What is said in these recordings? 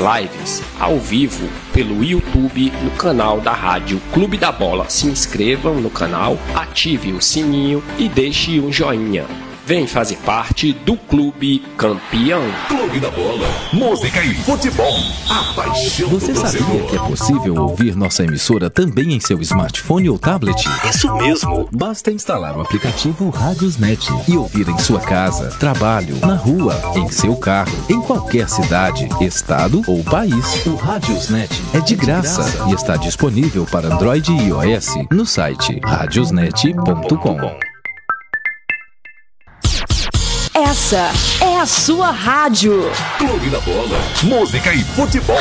lives ao vivo pelo YouTube no canal da Rádio Clube da Bola. Se inscrevam no canal, ative o sininho e deixe um joinha. Vem fazer parte do Clube Campeão. Clube da Bola, música e futebol, a paixão do torcedor. Você sabia que é possível ouvir nossa emissora também em seu smartphone ou tablet? Isso mesmo! Basta instalar o aplicativo Radiosnet e ouvir em sua casa, trabalho, na rua, em seu carro, em qualquer cidade, estado ou país. O Radiosnet é de graça e está disponível para Android e iOS no site radiosnet.com. Essa é a sua rádio. Clube da Bola, música e futebol.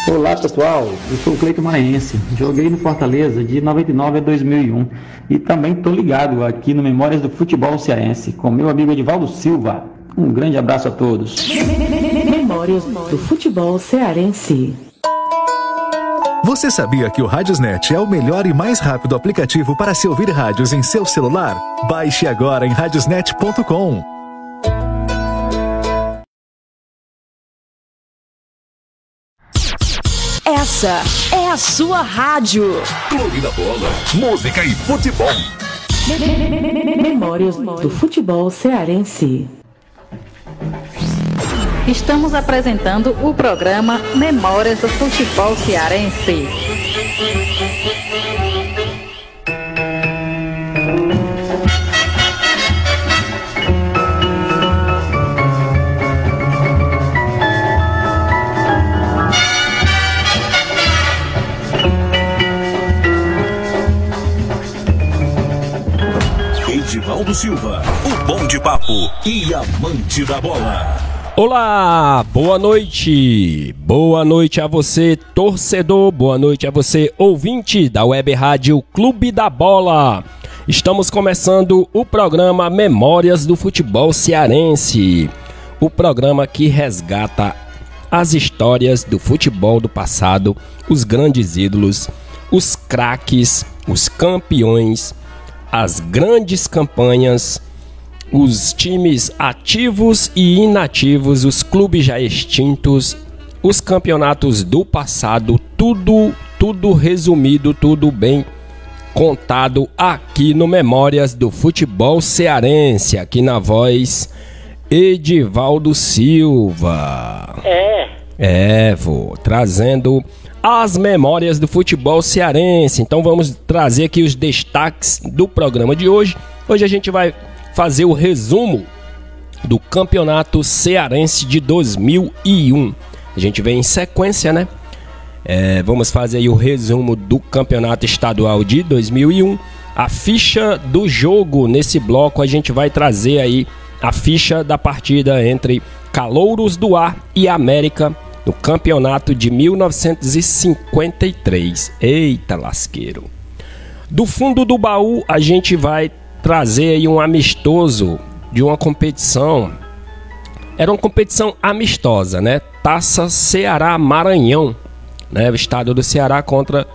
Olá pessoal, eu sou o Cleiton Maranhense, joguei no Fortaleza de 99 a 2001 e também estou ligado aqui no Memórias do Futebol Cearense com meu amigo Edivaldo Silva. Um grande abraço a todos. Memórias do Futebol Cearense. Você sabia que o Radiosnet é o melhor e mais rápido aplicativo para se ouvir rádios em seu celular? Baixe agora em radiosnet.com. Essa é a sua rádio. Clube da Bola, música e futebol. Memórias do Futebol Cearense. Estamos apresentando o programa Memórias do Futebol Cearense. Edivaldo Silva, o bom de papo e amante da bola. Olá, boa noite a você torcedor, boa noite a você ouvinte da Web Rádio Clube da Bola. Estamos começando o programa Memórias do Futebol Cearense, o programa que resgata as histórias do futebol do passado, os grandes ídolos, os craques, os campeões, as grandes campanhas, os times ativos e inativos, os clubes já extintos, os campeonatos do passado, tudo resumido, tudo bem contado aqui no Memórias do Futebol Cearense, aqui na voz Edivaldo Silva. Vou trazendo as memórias do futebol cearense. Então vamos trazer aqui os destaques do programa de hoje. Hoje a gente vai fazer o resumo do Campeonato Cearense de 2001. A gente vem em sequência, né? Vamos fazer aí o resumo do Campeonato Estadual de 2001. A ficha do jogo nesse bloco, a gente vai trazer aí a ficha da partida entre Calouros do Ar e América no Campeonato de 1953. Eita lasqueiro! Do fundo do baú, a gente vai trazer aí um amistoso de uma competição. Era uma competição amistosa, né? Taça Ceará Maranhão, né? O estado do Ceará contra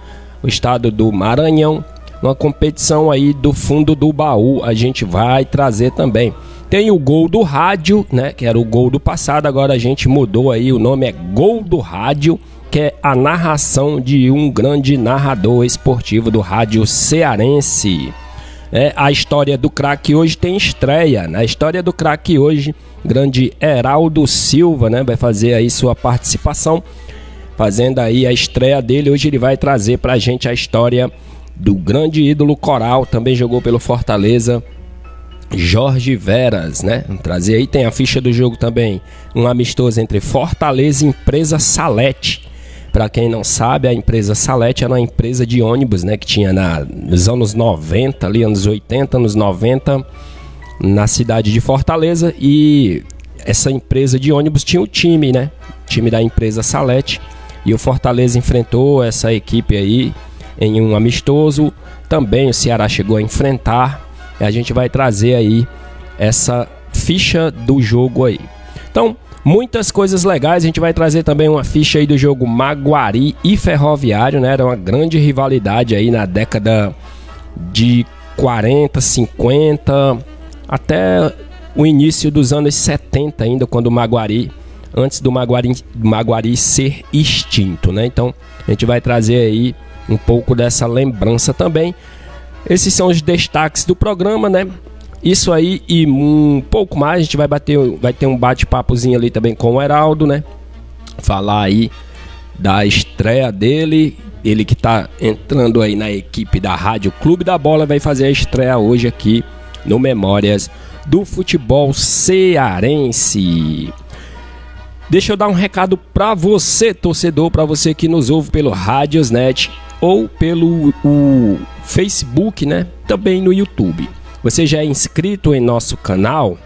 o estado do Maranhão. Uma competição aí do fundo do baú, a gente vai trazer também. Tem o Gol do Rádio, né? Que era o gol do passado, agora a gente mudou aí, o nome é Gol do Rádio, que é a narração de um grande narrador esportivo do rádio cearense. A história do craque hoje tem estreia. Na história do craque hoje, grande Heraldo Silva, né, vai fazer aí sua participação, fazendo aí a estreia dele. Hoje ele vai trazer pra gente a história do grande ídolo coral, também jogou pelo Fortaleza, Jorge Veras, né? Vamos trazer aí, tem a ficha do jogo também, um amistoso entre Fortaleza e Empresa Salete. Para quem não sabe, a empresa Salete era uma empresa de ônibus, né, que tinha nos anos 90, ali, anos 80, anos 90, na cidade de Fortaleza. E essa empresa de ônibus tinha o time, né? Time da empresa Salete. E o Fortaleza enfrentou essa equipe aí em um amistoso. Também o Ceará chegou a enfrentar. E a gente vai trazer aí essa ficha do jogo aí. Então, muitas coisas legais. A gente vai trazer também uma ficha aí do jogo Maguari e Ferroviário, né? Era uma grande rivalidade aí na década de 40, 50, até o início dos anos 70 ainda, quando o Maguari antes do Maguari ser extinto, né? Então a gente vai trazer aí um pouco dessa lembrança também. Esses são os destaques do programa, né? Isso aí e um pouco mais, a gente vai ter um bate-papozinho ali também com o Heraldo, né? Falar aí da estreia dele, ele que tá entrando aí na equipe da Rádio Clube da Bola, vai fazer a estreia hoje aqui no Memórias do Futebol Cearense. Deixa eu dar um recado para você, torcedor, para você que nos ouve pelo Radiosnet ou pelo Facebook, né? Também no YouTube. Você já é inscrito em nosso canal?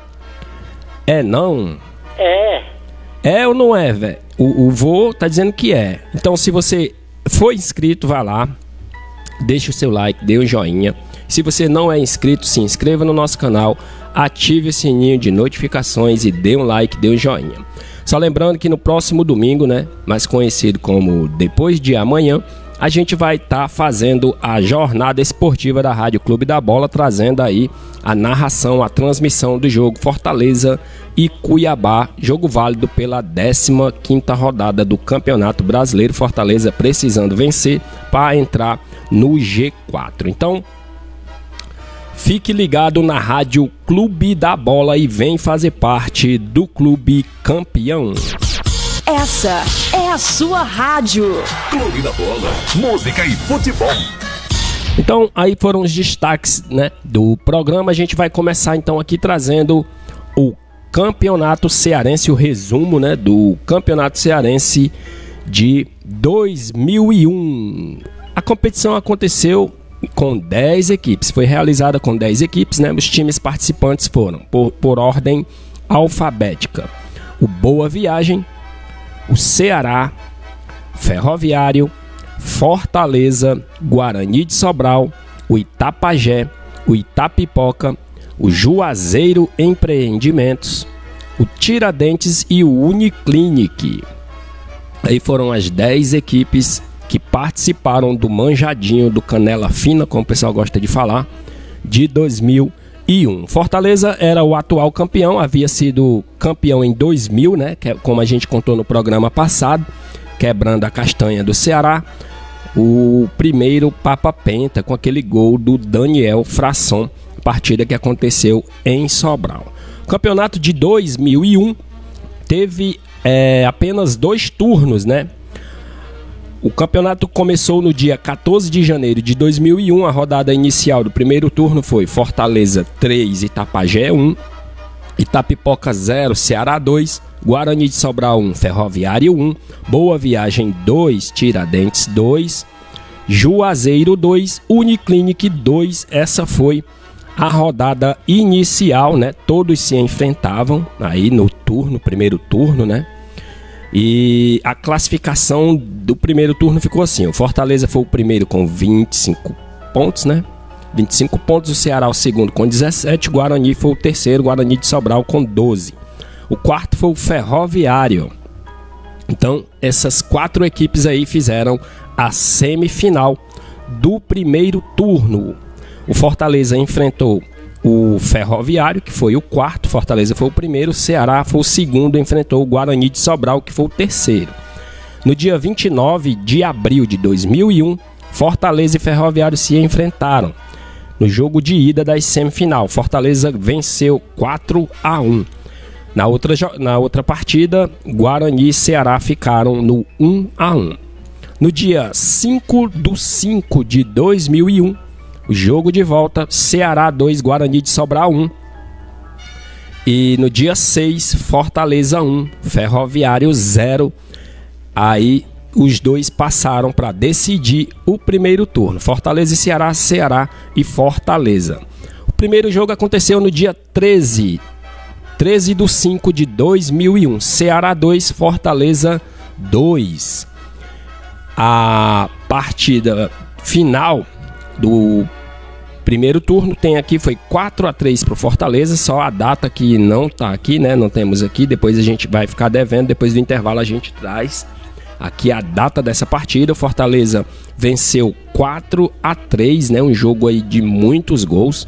É não? É ou não é, velho? O vô tá dizendo que é. Então, se você for inscrito, vá lá, deixa o seu like, dê um joinha. Se você não é inscrito, se inscreva no nosso canal, ative o sininho de notificações e dê um like, dê um joinha. Só lembrando que no próximo domingo, né, mais conhecido como depois de amanhã, a gente vai estar fazendo a jornada esportiva da Rádio Clube da Bola, trazendo aí a narração, a transmissão do jogo Fortaleza e Cuiabá, jogo válido pela 15ª rodada do Campeonato Brasileiro. Fortaleza precisando vencer para entrar no G4. Então, fique ligado na Rádio Clube da Bola e vem fazer parte do Clube Campeão. Essa é a sua rádio. Clube da Bola, música e futebol. Então, aí foram os destaques, né, do programa. A gente vai começar então aqui trazendo o Campeonato Cearense, o resumo, né, do Campeonato Cearense de 2001. A competição aconteceu com 10 equipes, foi realizada com 10 equipes, né? Os times participantes foram por ordem alfabética: o Boa Viagem, o Ceará, Ferroviário, Fortaleza, Guarani de Sobral, o Itapajé, o Itapipoca, o Juazeiro Empreendimentos, o Tiradentes e o Uniclinic. Aí foram as 10 equipes que participaram do manjadinho, do canela fina, como o pessoal gosta de falar, de 2001. Fortaleza era o atual campeão, havia sido campeão em 2000, né, como a gente contou no programa passado, quebrando a castanha do Ceará. O primeiro Papa Penta, com aquele gol do Daniel Frasson, partida que aconteceu em Sobral. O campeonato de 2001 teve apenas 2 turnos, né? O campeonato começou no dia 14 de janeiro de 2001. A rodada inicial do primeiro turno foi Fortaleza 3, Itapajé 1, Itapipoca 0, Ceará 2, Guarani de Sobral 1, Ferroviário 1, Boa Viagem 2, Tiradentes 2, Juazeiro 2, Uniclinic 2. Essa foi a rodada inicial, né? Todos se enfrentavam aí no primeiro turno, né? E a classificação do primeiro turno ficou assim: o Fortaleza foi o primeiro com 25 pontos, né? 25 pontos, o Ceará o segundo com 17, o Guarani foi o terceiro, Guarani de Sobral com 12. O quarto foi o Ferroviário. Então, essas 4 equipes aí fizeram a semifinal do primeiro turno. O Fortaleza enfrentou o Ferroviário, que foi o quarto, Fortaleza foi o primeiro, o Ceará foi o segundo, enfrentou o Guarani de Sobral, que foi o terceiro. No dia 29 de abril de 2001, Fortaleza e Ferroviário se enfrentaram no jogo de ida das semifinal. Fortaleza venceu 4-1. Na outra partida, Guarani e Ceará ficaram no 1-1. No dia 5/5 de 2001, o jogo de volta, Ceará 2, Guarani de Sobral 1. E no dia 6, Fortaleza 1, Ferroviário 0. Aí os dois passaram para decidir o primeiro turno. Fortaleza e Ceará, Ceará e Fortaleza. O primeiro jogo aconteceu no dia 13/5 de 2001. Ceará 2, Fortaleza 2. A partida final do primeiro turno tem aqui, foi 4-3 para o Fortaleza. Só a data que não está aqui, né? Não temos aqui. Depois a gente vai ficar devendo. Depois do intervalo a gente traz aqui a data dessa partida. O Fortaleza venceu 4-3, né? Um jogo aí de muitos gols.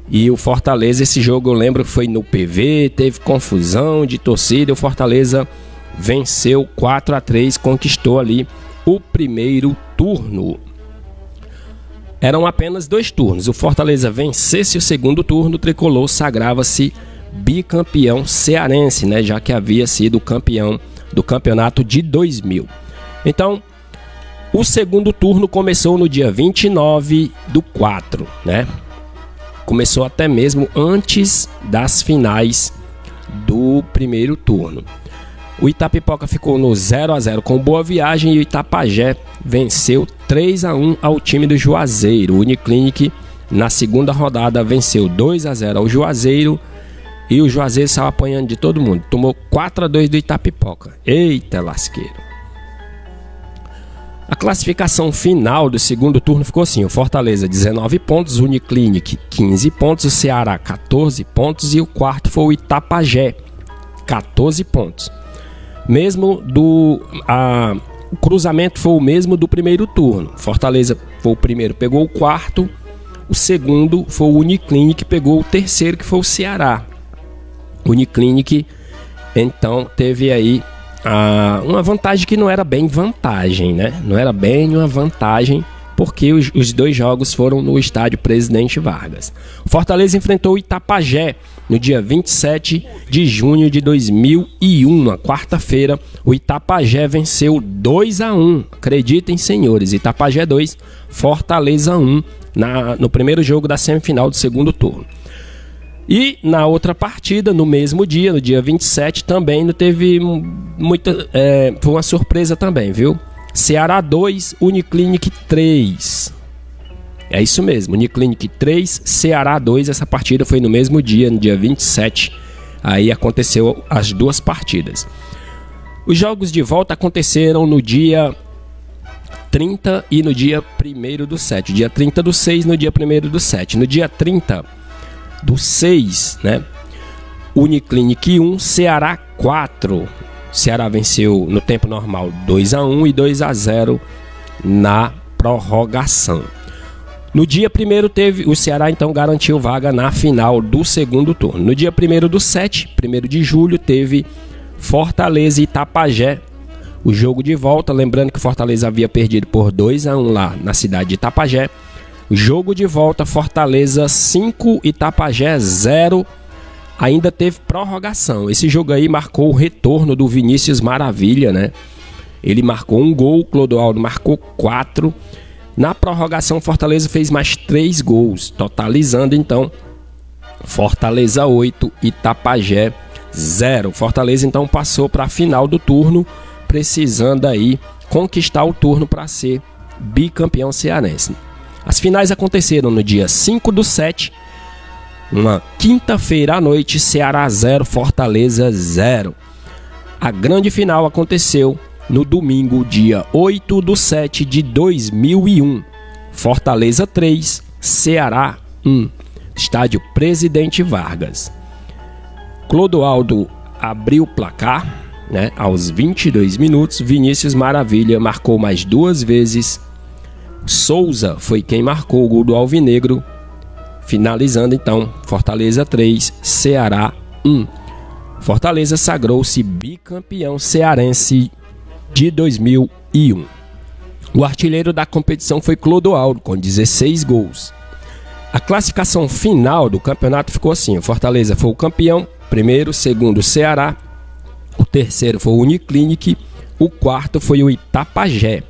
E o Fortaleza, esse jogo eu lembro que foi no PV, teve confusão de torcida, o Fortaleza venceu 4-3, conquistou ali o primeiro turno. Eram apenas 2 turnos. O Fortaleza vencesse o segundo turno, o Tricolor sagrava-se bicampeão cearense, né? Já que havia sido campeão do campeonato de 2000. Então, o segundo turno começou no dia 29/4, né? Começou até mesmo antes das finais do primeiro turno. O Itapipoca ficou no 0-0 com Boa Viagem e o Itapajé venceu 3-1 ao time do Juazeiro. O Uniclinic, na segunda rodada, venceu 2-0 ao Juazeiro e o Juazeiro saiu apanhando de todo mundo. Tomou 4-2 do Itapipoca. Eita lasqueiro! A classificação final do segundo turno ficou assim: o Fortaleza 19 pontos, o Uniclinic 15 pontos, o Ceará 14 pontos e o quarto foi o Itapajé, 14 pontos. O cruzamento foi o mesmo do primeiro turno. Fortaleza foi o primeiro, pegou o quarto. O segundo foi o Uniclinic, que pegou o terceiro, que foi o Ceará. O Uniclinic, então, teve aí uma vantagem que não era bem vantagem, né? Não era bem uma vantagem, porque os 2 jogos foram no estádio Presidente Vargas. O Fortaleza enfrentou o Itapajé no dia 27 de junho de 2001, na quarta-feira. O Itapajé venceu 2-1, acreditem senhores, Itapajé 2, Fortaleza 1, no primeiro jogo da semifinal do segundo turno. E na outra partida, no mesmo dia, no dia 27, também não teve muita... foi uma surpresa também, viu? Ceará 2, Uniclinic 3. É isso mesmo, Uniclinic 3, Ceará 2. Essa partida foi no mesmo dia, no dia 27. Aí aconteceu as 2 partidas. Os jogos de volta aconteceram no dia 30 e no dia 1º/7. Dia 30/6 no dia 1º/7. No dia 30/6, né? Uniclinic 1, Ceará 4. Ceará venceu no tempo normal 2-1 e 2-0 na prorrogação. No dia 1º teve o Ceará, então garantiu vaga na final do segundo turno. No dia 1º/7, 1º de julho, teve Fortaleza e Itapajé, o jogo de volta. Lembrando que Fortaleza havia perdido por 2-1 lá na cidade de Itapajé. O jogo de volta, Fortaleza 5, Itapajé 0. Ainda teve prorrogação. Esse jogo aí marcou o retorno do Vinícius Maravilha, né? Ele marcou 1 gol, o Clodoaldo marcou 4. Na prorrogação, Fortaleza fez mais 3 gols, totalizando então Fortaleza 8, Itapajé 0. Fortaleza então passou para a final do turno, precisando aí conquistar o turno para ser bicampeão cearense. As finais aconteceram no dia 5/7, uma quinta-feira à noite, Ceará 0, Fortaleza 0. A grande final aconteceu no domingo, dia 8/7 de 2001. Fortaleza 3, Ceará 1. Estádio Presidente Vargas. Clodoaldo abriu o placar, né, aos 22 minutos. Vinícius Maravilha marcou mais 2 vezes. Souza foi quem marcou o gol do Alvinegro. Finalizando então, Fortaleza 3, Ceará 1. Fortaleza sagrou-se bicampeão cearense de 2001. O artilheiro da competição foi Clodoaldo, com 16 gols. A classificação final do campeonato ficou assim: o Fortaleza foi o campeão, primeiro, segundo Ceará, o terceiro foi o Uniclinic, o quarto foi o Itapajé,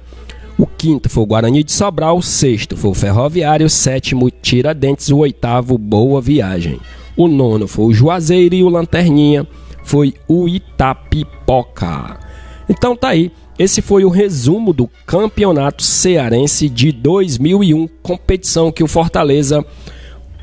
o quinto foi o Guarani de Sobral, o sexto foi o Ferroviário, o sétimo Tiradentes, o oitavo Boa Viagem, o nono foi o Juazeiro e o Lanterninha foi o Itapipoca. Então tá aí, esse foi o resumo do Campeonato Cearense de 2001, competição que o Fortaleza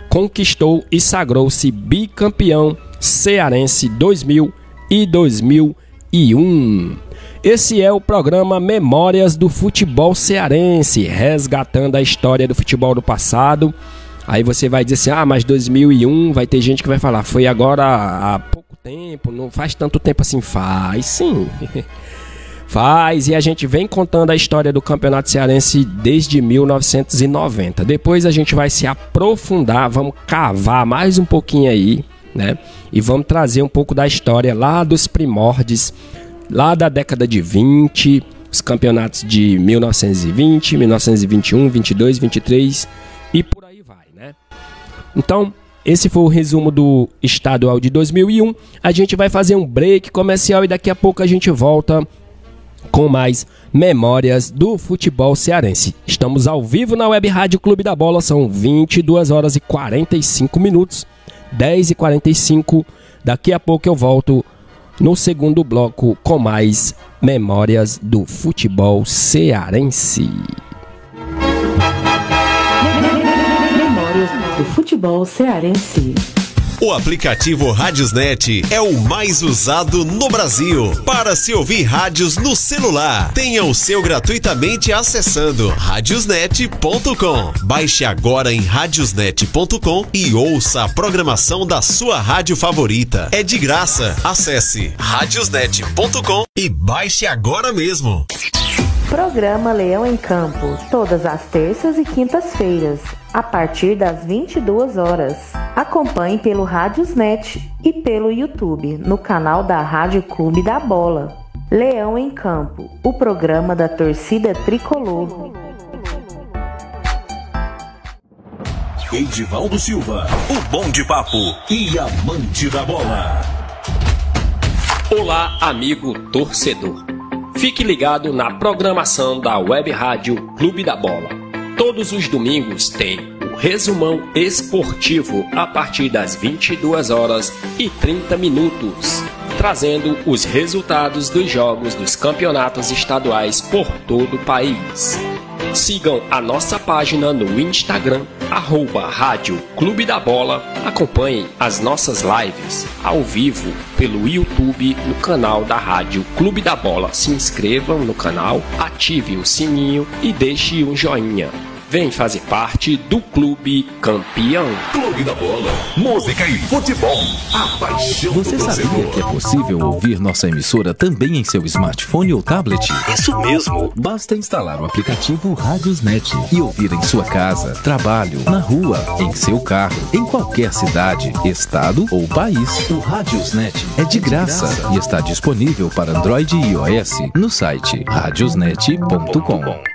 conquistou e sagrou-se bicampeão cearense 2000 e 2001. Esse é o programa Memórias do Futebol Cearense, resgatando a história do futebol do passado. Aí você vai dizer assim: ah, mas 2001, vai ter gente que vai falar, foi agora há pouco tempo, não faz tanto tempo assim. Faz sim. Faz, e a gente vem contando a história do Campeonato Cearense desde 1990. Depois a gente vai se aprofundar, vamos cavar mais um pouquinho aí, né? E vamos trazer um pouco da história lá dos primórdios, lá da década de 20, os campeonatos de 1920, 1921, 22, 23 e por aí vai, né? Então, esse foi o resumo do estadual de 2001. A gente vai fazer um break comercial e daqui a pouco a gente volta com mais memórias do futebol cearense. Estamos ao vivo na Web Rádio Clube da Bola, são 22 horas e 45 minutos, 10h45. Daqui a pouco eu volto no segundo bloco com mais memórias do futebol cearense. Memórias do futebol cearense. O aplicativo Radiosnet é o mais usado no Brasil para se ouvir rádios no celular. Tenha o seu gratuitamente acessando radiosnet.com. Baixe agora em radiosnet.com e ouça a programação da sua rádio favorita. É de graça. Acesse radiosnet.com e baixe agora mesmo. Programa Leão em Campo, todas as terças e quintas-feiras, a partir das 22 horas. Acompanhe pelo Radiosnet e pelo YouTube, no canal da Rádio Clube da Bola. Leão em Campo, o programa da torcida tricolor. Edivaldo Silva, o bom de papo e amante da bola. Olá, amigo torcedor. Fique ligado na programação da Web Rádio Clube da Bola. Todos os domingos tem o resumão esportivo a partir das 22h30, trazendo os resultados dos jogos dos campeonatos estaduais por todo o país. Sigam a nossa página no Instagram, @Rádio Clube da Bola. Acompanhem as nossas lives ao vivo pelo YouTube no canal da Rádio Clube da Bola. Se inscrevam no canal, ative o sininho e deixe um joinha. Vem fazer parte do Clube Campeão. Clube da Bola, música e futebol. A paixão do torcedor. Você sabia que é possível ouvir nossa emissora também em seu smartphone ou tablet? Isso mesmo. Basta instalar o aplicativo Radiosnet e ouvir em sua casa, trabalho, na rua, em seu carro, em qualquer cidade, estado ou país. O Radiosnet é de graça e está disponível para Android e iOS no site radiosnet.com.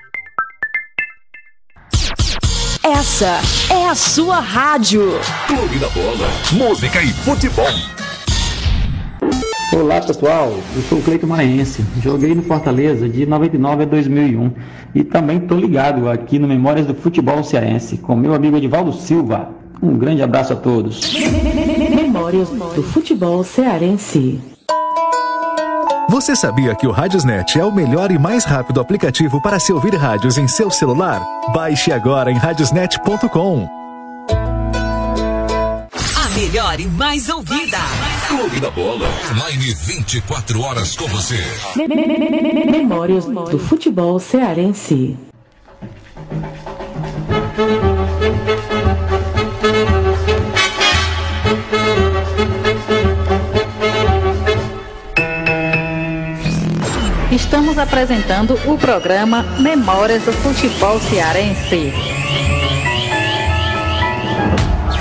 Essa é a sua rádio. Clube da Bola, música e futebol. Olá pessoal, eu sou o Cleiton Maranhense, joguei no Fortaleza de 99 a 2001 e também estou ligado aqui no Memórias do Futebol Cearense com meu amigo Edivaldo Silva. Um grande abraço a todos. Memórias do futebol cearense. Você sabia que o Radiosnet é o melhor e mais rápido aplicativo para se ouvir rádios em seu celular? Baixe agora em radiosnet.com. A melhor e mais ouvida. Clube da Bola, online 24 horas com você. Memórias do futebol cearense. Estamos apresentando o programa Memórias do Futebol Cearense.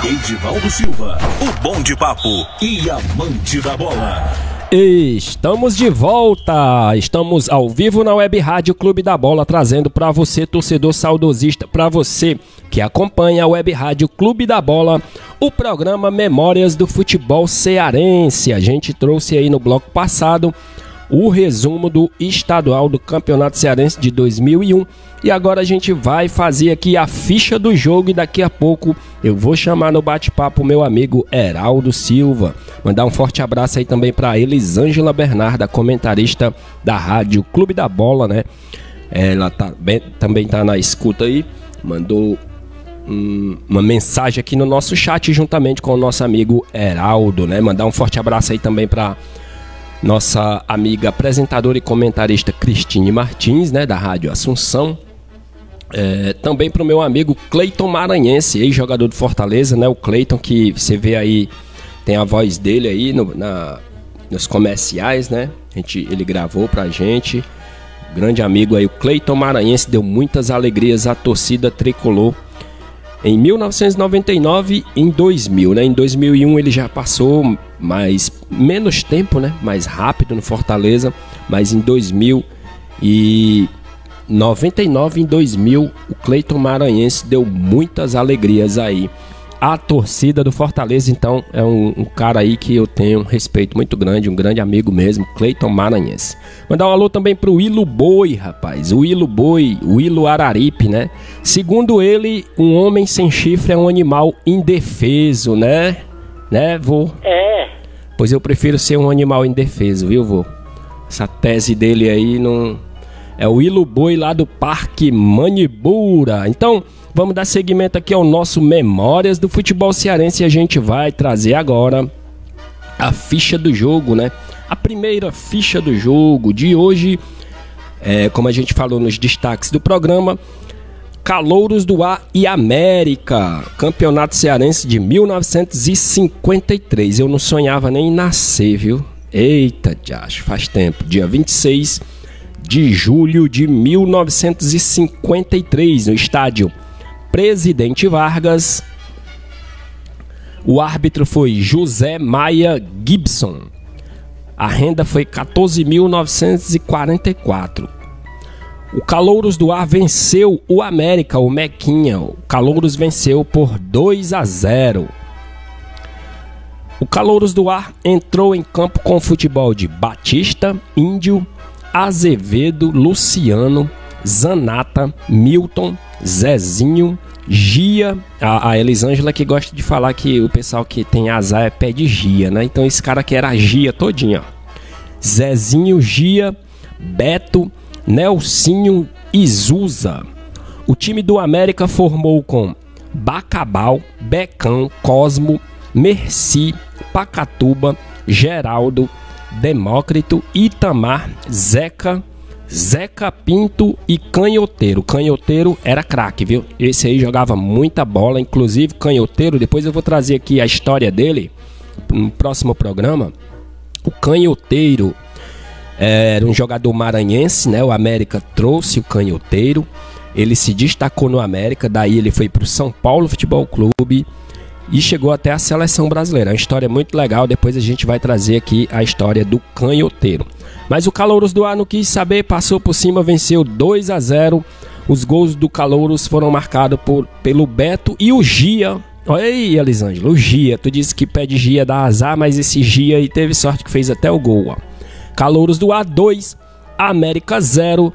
Edivaldo Silva, o bom de papo e amante da bola. Estamos de volta, estamos ao vivo na Web Rádio Clube da Bola, trazendo para você, torcedor saudosista, para você que acompanha a Web Rádio Clube da Bola, o programa Memórias do Futebol Cearense. A gente trouxe aí no bloco passado o resumo do estadual do Campeonato Cearense de 2001 e agora a gente vai fazer aqui a ficha do jogo e daqui a pouco eu vou chamar no bate-papo o meu amigo Heraldo Silva. Mandar um forte abraço aí também para Elisângela Bernarda, comentarista da Rádio Clube da Bola, né? Ela também tá na escuta aí, mandou uma mensagem aqui no nosso chat juntamente com o nosso amigo Heraldo, né? Mandar um forte abraço aí também para nossa amiga apresentadora e comentarista Cristine Martins, né, da Rádio Assunção. Também para o meu amigo Cleiton Maranhense, ex-jogador do Fortaleza, né, o Cleiton que você vê aí, tem a voz dele aí nos comerciais, né, ele gravou pra gente. grande amigo aí, o Cleiton Maranhense, deu muitas alegrias à torcida tricolor em 1999 e em 2000, né? Em 2001 ele já passou menos tempo, né? Mais rápido no Fortaleza, mas em 2099 e em 2000 o Cleiton Maranhense deu muitas alegrias aí à torcida do Fortaleza. Então é um cara aí que eu tenho um respeito muito grande, um grande amigo mesmo, Cleiton Maranhense. Mandar um alô também pro Willo Boi, rapaz, o Willo Boi, o Willo Araripe, né? Segundo ele, um homem sem chifre é um animal indefeso, né? Né, vô? É. Pois eu prefiro ser um animal indefeso, viu, vô? Essa tese dele aí não... É o Willo Boi lá do Parque Manibura. Então, vamos dar seguimento aqui ao nosso Memórias do Futebol Cearense e a gente vai trazer agora a ficha do jogo, né? A primeira ficha do jogo de hoje, como a gente falou nos destaques do programa, Calouros do Ar e América, Campeonato Cearense de 1953. Eu não sonhava nem em nascer, viu? Eita, diacho, faz tempo. Dia 26 de julho de 1953, no estádio Presidente Vargas. O árbitro foi José Maia Gibson. A renda foi 14.944. O Calouros do Ar venceu o América, o Mequinha. O Calouros venceu por 2-0. O Calouros do Ar entrou em campo com o futebol de Batista, Índio, Azevedo, Luciano, Zanata, Milton, Zezinho, Gia. A Elisângela que gosta de falar que o pessoal que tem azar é pé de Gia, né? Então esse cara aqui era a Gia todinha. Zezinho, Gia, Beto, Nelsinho e Zuza. O time do América formou com Bacabal, Becão, Cosmo, Merci, Pacatuba, Geraldo, Demócrito, Itamar, Zeca Pinto e Canhoteiro. Canhoteiro era craque, viu? Esse aí jogava muita bola, inclusive Canhoteiro. Depois eu vou trazer aqui a história dele no próximo programa. O Canhoteiro era um jogador maranhense, né? O América trouxe o Canhoteiro. Ele se destacou no América, daí ele foi para o São Paulo Futebol Clube e chegou até a seleção brasileira. É uma história muito legal, depois a gente vai trazer aqui a história do Canhoteiro. Mas o Calouros do Ar não quis saber, passou por cima, venceu 2-0. Os gols do Calouros foram marcados pelo Beto e o Gia. Olha aí, Elisângela, o Gia. Tu disse que pé de Gia dá azar, mas esse Gia aí teve sorte que fez até o gol, ó. Calouros do Ar 2, América 0.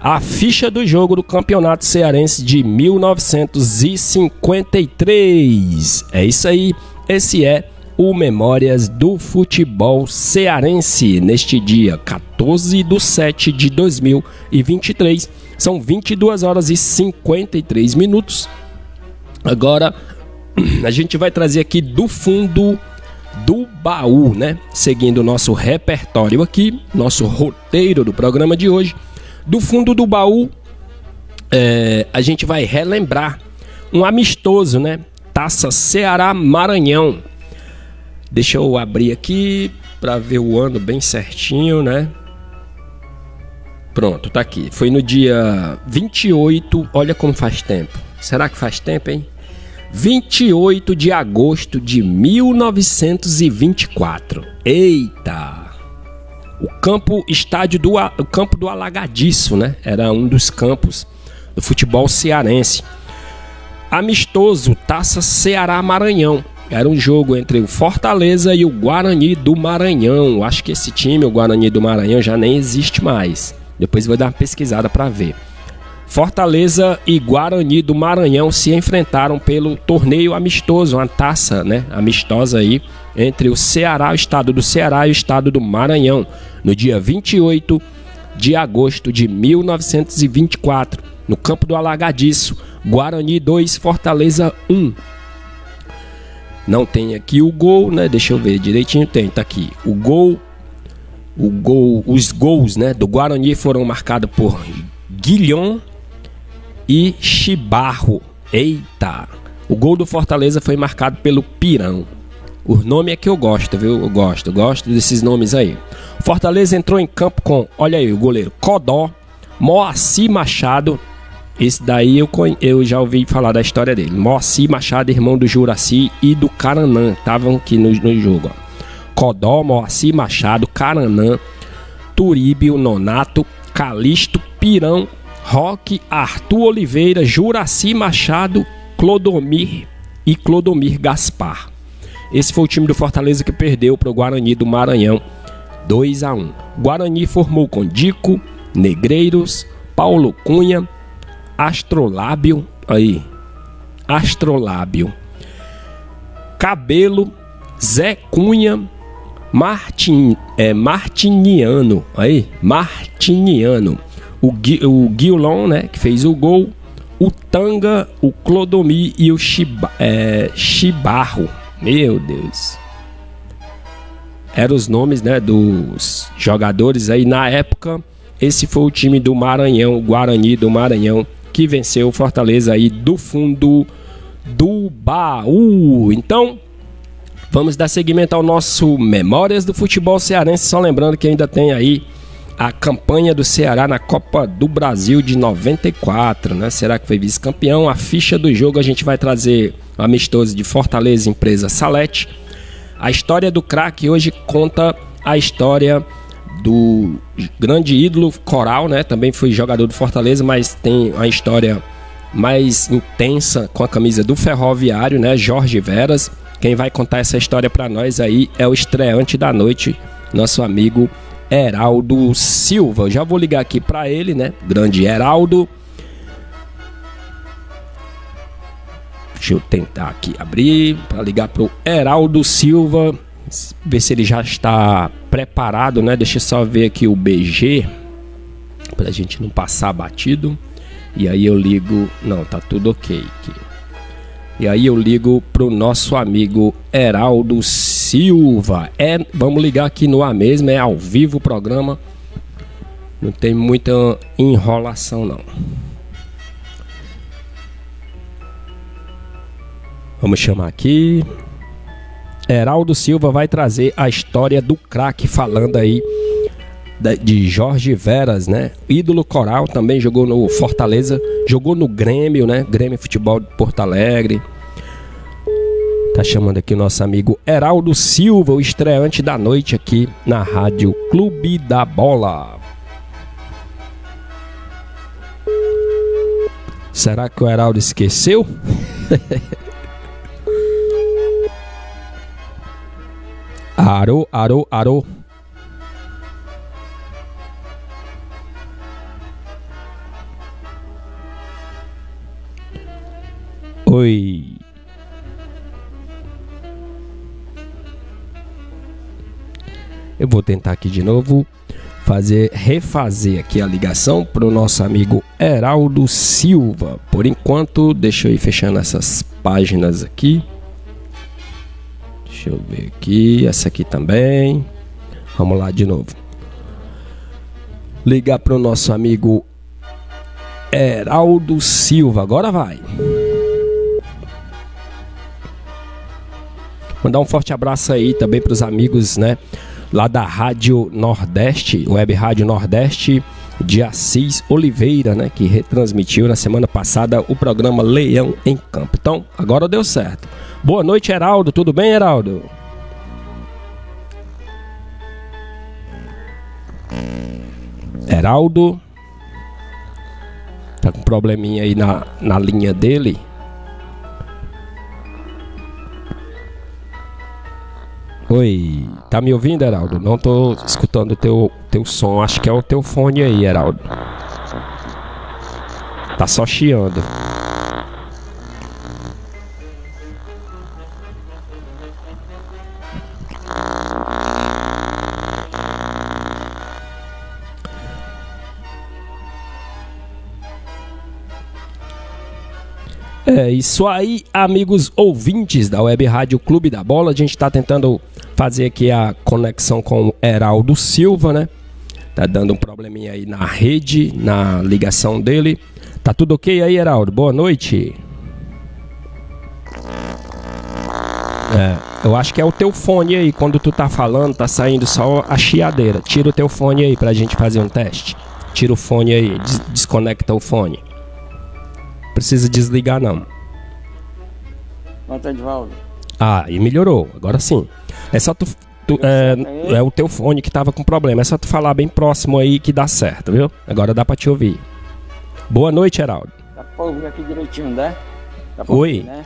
A ficha do jogo do Campeonato Cearense de 1953. É isso aí, esse é o Memórias do Futebol Cearense. Neste dia 14/7/2023, são 22 horas e 53 minutos. Agora, a gente vai trazer aqui do fundo do baú, né? Seguindo o nosso repertório aqui, nosso roteiro do programa de hoje. Do fundo do baú, a gente vai relembrar um amistoso, né? Taça Ceará-Maranhão. Deixa eu abrir aqui para ver o ano bem certinho, né? Pronto, tá aqui. Foi no dia 28, olha como faz tempo. Será que faz tempo, hein? 28 de agosto de 1924. Eita! O campo do Alagadiço, né? Era um dos campos do futebol cearense. Amistoso, Taça Ceará-Maranhão. Era um jogo entre o Fortaleza e o Guarani do Maranhão. Acho que esse time, o Guarani do Maranhão, já nem existe mais. Depois vou dar uma pesquisada para ver. Fortaleza e Guarani do Maranhão se enfrentaram pelo torneio amistoso, uma taça, né, amistosa aí, entre o Ceará, o estado do Ceará e o estado do Maranhão, no dia 28 de agosto de 1924, no campo do Alagadiço. Guarani 2, Fortaleza 1. Não tem aqui o gol, né? Deixa eu ver direitinho, tá aqui. Os gols, né, do Guarani foram marcados por Guilhom e Chibarro. Eita! O gol do Fortaleza foi marcado pelo Pirão. O nome é que eu gosto, viu? Eu gosto desses nomes aí. Fortaleza entrou em campo com, olha aí, o goleiro Codó, Moacir Machado, esse daí eu já ouvi falar da história dele. Moacir Machado, irmão do Juraci e do Caranã, estavam aqui no jogo. Codó, Moacir Machado, Caranã, Turíbio, Nonato, Calixto, Pirão, Roque, Arthur Oliveira, Juraci Machado, Clodomir e Clodomir Gaspar. Esse foi o time do Fortaleza que perdeu para o Guarani do Maranhão 2-1. Guarani formou com Dico, Negreiros, Paulo Cunha, Astrolábio, Cabelo, Zé Cunha, Martiniano, o Guilon, né, que fez o gol, o Tanga, o Clodomir e o Chibarro. Meu Deus. Eram os nomes, né, dos jogadores aí na época. Esse foi o time do Maranhão, o Guarani do Maranhão, que venceu o Fortaleza aí do fundo do baú. Então, vamos dar seguimento ao nosso Memórias do Futebol Cearense. Só lembrando que ainda tem aí a campanha do Ceará na Copa do Brasil de 94, né? Será que foi vice-campeão? A ficha do jogo a gente vai trazer o amistoso de Fortaleza, empresa Salete. A história do craque hoje conta a história do grande ídolo Coral, né? Também foi jogador do Fortaleza, mas tem uma história mais intensa com a camisa do Ferroviário, né? Jorge Veras. Quem vai contar essa história para nós aí é o estreante da noite, nosso amigo Heraldo Silva. Eu já vou ligar aqui para ele, né? Grande Heraldo. Deixa eu tentar aqui abrir para ligar pro Heraldo Silva, ver se ele já está preparado, né? Deixa eu só ver aqui o BG pra gente não passar batido. E aí eu ligo, não, tá tudo ok aqui. E aí eu ligo pro nosso amigo Heraldo Silva. Vamos ligar aqui no ar mesmo, é ao vivo o programa. Não tem muita enrolação não. Vamos chamar aqui. Heraldo Silva vai trazer a história do craque, falando aí de Jorge Veras, né? Ídolo Coral, também jogou no Fortaleza, jogou no Grêmio, né? Grêmio Futebol de Porto Alegre. Tá chamando aqui o nosso amigo Heraldo Silva, o estreante da noite aqui na Rádio Clube da Bola. Será que o Heraldo esqueceu? Arô. Oi. Eu vou tentar aqui de novo refazer aqui a ligação para o nosso amigo Heraldo Silva. Por enquanto, deixa eu ir fechando essas páginas aqui. Deixa eu ver aqui, essa aqui também. Vamos lá de novo. Ligar para o nosso amigo Heraldo Silva. Agora vai. Mandar um forte abraço aí também para os amigos, né? Lá da Rádio Nordeste, Web Rádio Nordeste, de Assis Oliveira, né? Que retransmitiu na semana passada o programa Leão em Campo. Então, agora deu certo. Boa noite, Heraldo. Tudo bem, Heraldo? Heraldo. Tá com probleminha aí na linha dele. Oi, tá me ouvindo, Heraldo? Não tô escutando o teu som. Acho que é o teu fone aí, Heraldo. Tá só chiando. É isso aí, amigos ouvintes da Web Rádio Clube da Bola. A gente está tentando fazer aqui a conexão com o Heraldo Silva, né? Tá dando um probleminha aí na rede, na ligação dele. Tá tudo ok aí, Heraldo? Boa noite. Eu acho que é o teu fone aí. Quando tu tá falando, tá saindo só a chiadeira. Tira o teu fone aí pra gente fazer um teste. Tira o fone aí, desconecta o fone. Precisa desligar não. Pronto, Edvaldo. Ah, e melhorou, agora sim. É só é o teu fone que tava com problema. É só tu falar bem próximo aí que dá certo, viu? Agora dá pra te ouvir. Boa noite, Heraldo. Dá pra ouvir aqui direitinho, né? Dá pra Oi. Ouvir, né?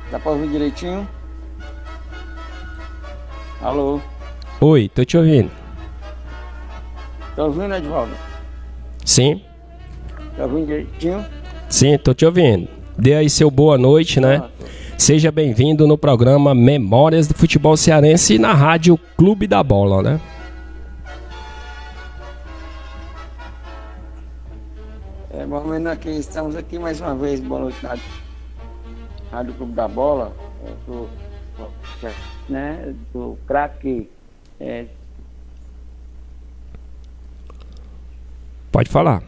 Dá pra ouvir direitinho? Alô? Oi, tô te ouvindo. Tá ouvindo, Edvaldo? Sim. Tá ouvindo direitinho? Sim, tô te ouvindo. Dê aí seu boa noite, né? Seja bem-vindo no programa Memórias do Futebol Cearense na rádio Clube da Bola, né? Mais ou menos aqui, estamos aqui mais uma vez, boa noite na Rádio Clube da Bola, do craque. Pode falar.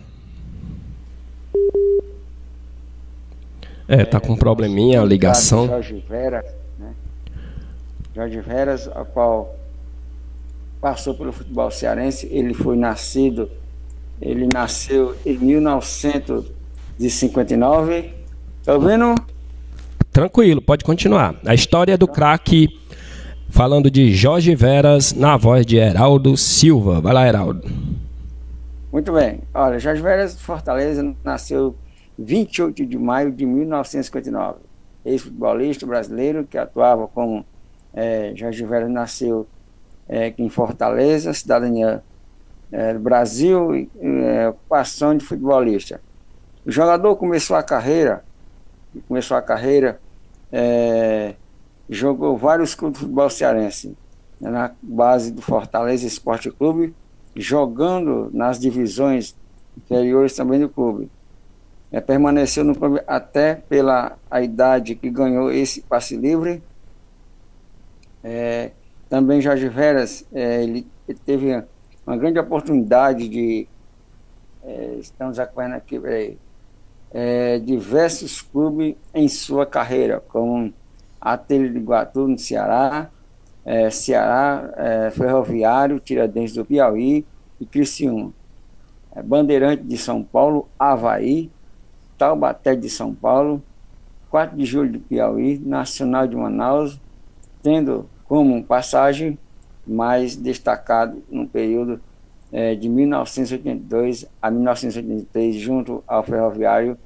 Tá com um probleminha a ligação. Jorge Veras, né? Jorge Veras, a qual passou pelo futebol cearense. Ele nasceu em 1959. Tá ouvindo? Tranquilo, pode continuar. A história do craque, falando de Jorge Veras, na voz de Heraldo Silva. Vai lá, Heraldo. Muito bem. Olha, Jorge Veras de Fortaleza nasceu 28 de maio de 1959. Ex-futebolista brasileiro que atuava como Jorge Veras nasceu em Fortaleza, cidadania do Brasil, ocupação de futebolista. O jogador começou a carreira, jogou vários clubes de futebol cearense, na base do Fortaleza Esporte Clube, jogando nas divisões inferiores também do clube. Permaneceu no clube até pela a idade que ganhou esse passe livre. Também Jorge Veras, ele teve uma grande oportunidade de estamos acompanhando aqui, diversos clubes em sua carreira, como Atlético de Iguatu no Ceará, Ferroviário, Tiradentes do Piauí e Criciúma, Bandeirante de São Paulo, Avaí, Taubaté de São Paulo, 4 de Julho do Piauí, Nacional de Manaus, tendo como passagem mais destacado no período de 1982 a 1983, junto ao Ferroviário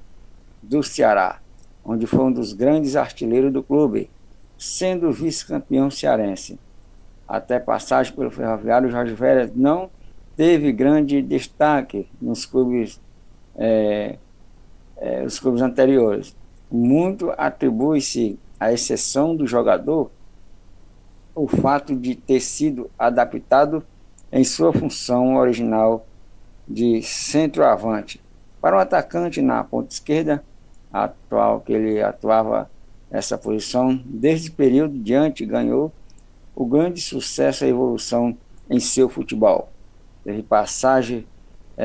do Ceará, onde foi um dos grandes artilheiros do clube, sendo vice-campeão cearense. Até passagem pelo Ferroviário, Jorge Veras não teve grande destaque nos clubes, os clubes anteriores. Muito atribui-se, à exceção do jogador, o fato de ter sido adaptado em sua função original de centroavante. Para o atacante na ponta esquerda, atual que ele atuava nessa posição, desde o período diante ganhou o grande sucesso e evolução em seu futebol. Teve passagem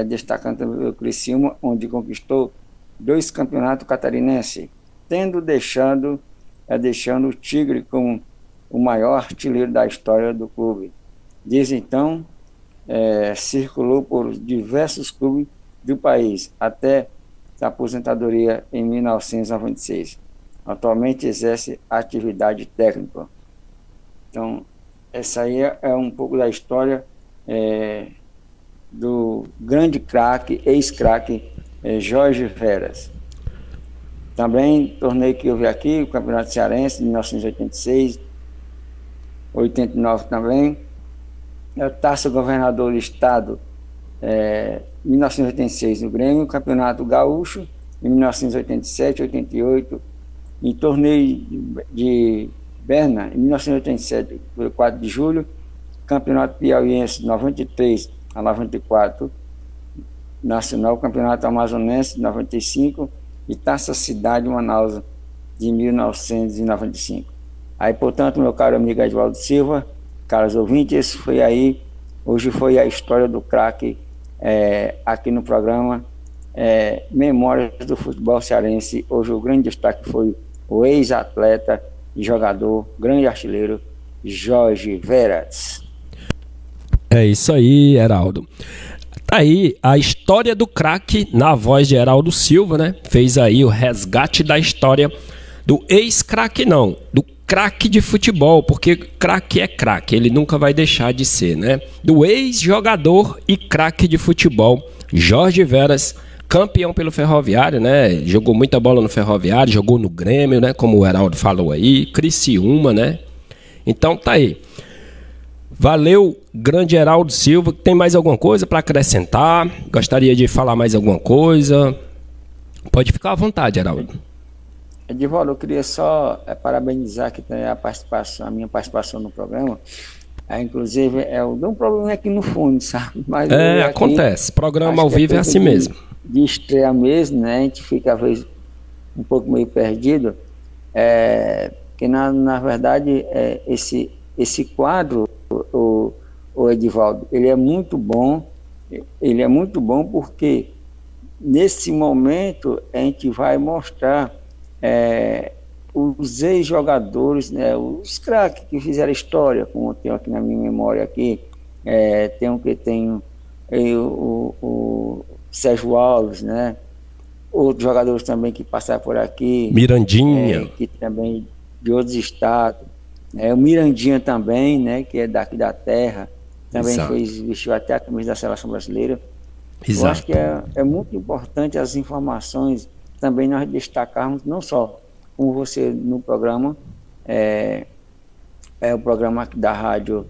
destacando também o Criciúma, onde conquistou 2 campeonatos catarinenses, deixando o Tigre como o maior artilheiro da história do clube. Desde então, circulou por diversos clubes do país, até a aposentadoria em 1996. Atualmente exerce atividade técnica. Então, essa aí é um pouco da história do grande craque, ex-craque Jorge Veras. Também torneio que eu vi aqui, o Campeonato Cearense de 1986, 89 também, a Taça Governador do Estado 1986 no Grêmio, Campeonato Gaúcho em 1987, 88, em torneio de Berna em 1987, 4 de julho, Campeonato Piauiense 93 a 94, Nacional, Campeonato Amazonense de 95 e Taça Cidade Manaus de 1995. Aí, portanto, meu caro amigo Edvaldo Silva, caros ouvintes, hoje foi a história do craque aqui no programa Memórias do Futebol Cearense. Hoje o grande destaque foi o ex-atleta e jogador, grande artilheiro, Jorge Veras. É isso aí, Heraldo. Tá aí a história do craque na voz de Heraldo Silva, né? Fez aí o resgate da história do ex-craque, não, do craque de futebol, porque craque é craque, ele nunca vai deixar de ser, né? Do ex-jogador e craque de futebol, Jorge Veras, campeão pelo Ferroviário, né? Jogou muita bola no Ferroviário, jogou no Grêmio, né? Como o Heraldo falou aí, Criciúma, né? Então tá aí. Valeu, grande Heraldo Silva. Tem mais alguma coisa para acrescentar? Gostaria de falar mais alguma coisa? Pode ficar à vontade, Heraldo. Edivaldo, eu queria só parabenizar aqui também a minha participação no programa. Inclusive, eu dou um problema aqui no fundo, sabe? Mas acontece. Programa ao vivo é assim mesmo. De estreia mesmo, né? A gente fica às vezes um pouco meio perdido. Porque na verdade esse quadro, o Edivaldo, ele é muito bom. Ele é muito bom porque nesse momento a gente vai mostrar os ex-jogadores, né, os craques que fizeram história, como eu tenho aqui na minha memória aqui, tem o Sérgio Alves, né, outros jogadores também que passaram por aqui, Mirandinha, que também de outros estados, o Mirandinha também, né, que é daqui da terra, também vestiu até a camisa da seleção brasileira. Exato. Eu acho que é muito importante as informações também nós destacarmos, não só como você no programa, o programa da Rádio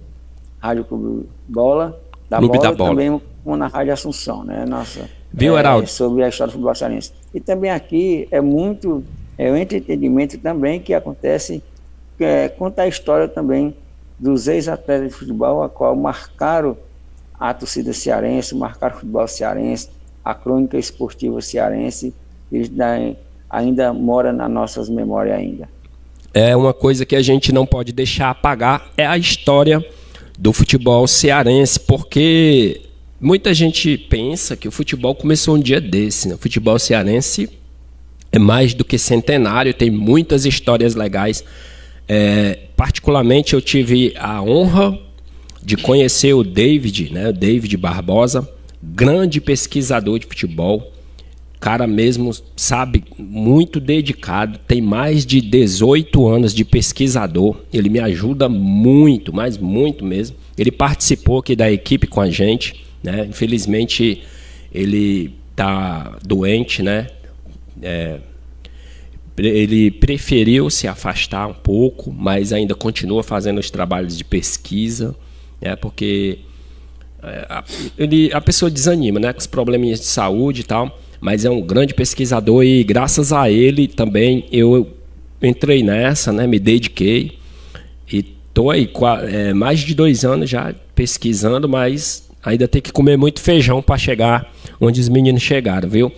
Clube Bola, Clube da Bola, também como na Rádio Assunção, né? Nossa, viu, Heraldo? Sobre a história do futebol cearense. E também aqui o entretenimento também que acontece, conta a história também dos ex-atletas de futebol, a qual marcaram a torcida cearense, marcaram o futebol cearense, a crônica esportiva cearense, eles ainda mora nas nossas memórias ainda. É uma coisa que a gente não pode deixar apagar, é a história do futebol cearense, porque muita gente pensa que o futebol começou um dia desse, né? O futebol cearense é mais do que centenário, tem muitas histórias legais. Particularmente eu tive a honra de conhecer o David, né? O David Barbosa, grande pesquisador de futebol, cara mesmo, sabe, muito dedicado, tem mais de 18 anos de pesquisador, ele me ajuda muito, mas muito mesmo. Ele participou aqui da equipe com a gente, né? Infelizmente ele tá doente, né? Ele preferiu se afastar um pouco, mas ainda continua fazendo os trabalhos de pesquisa, né? Porque a pessoa desanima, né? Com os probleminhas de saúde e tal, mas é um grande pesquisador e graças a ele também eu entrei nessa, né? Me dediquei e tô aí mais de 2 anos já pesquisando, mas ainda tem que comer muito feijão para chegar onde os meninos chegaram, viu?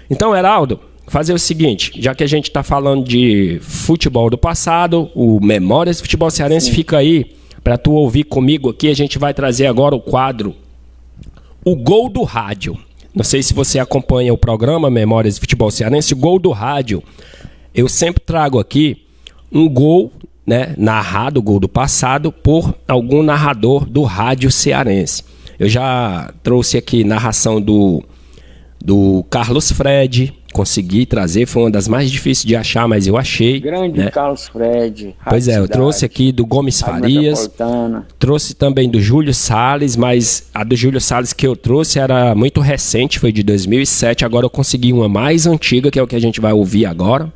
Então, Heraldo, fazer o seguinte, já que a gente está falando de futebol do passado, o Memórias do Futebol Cearense fica aí para tu ouvir comigo aqui. A gente vai trazer agora o quadro O Gol do Rádio. Não sei se você acompanha o programa Memórias do Futebol Cearense, o Gol do Rádio. Eu sempre trago aqui um gol, né, narrado, o gol do passado, por algum narrador do rádio cearense. Eu já trouxe aqui narração do Carlos Fred, consegui trazer, foi uma das mais difíceis de achar, mas eu achei. Grande, né? Carlos Fred. Pois eu trouxe aqui do Gomes Farias, trouxe também do Júlio Salles, mas a do Júlio Salles que eu trouxe era muito recente, foi de 2007, agora eu consegui uma mais antiga, que é o que a gente vai ouvir agora.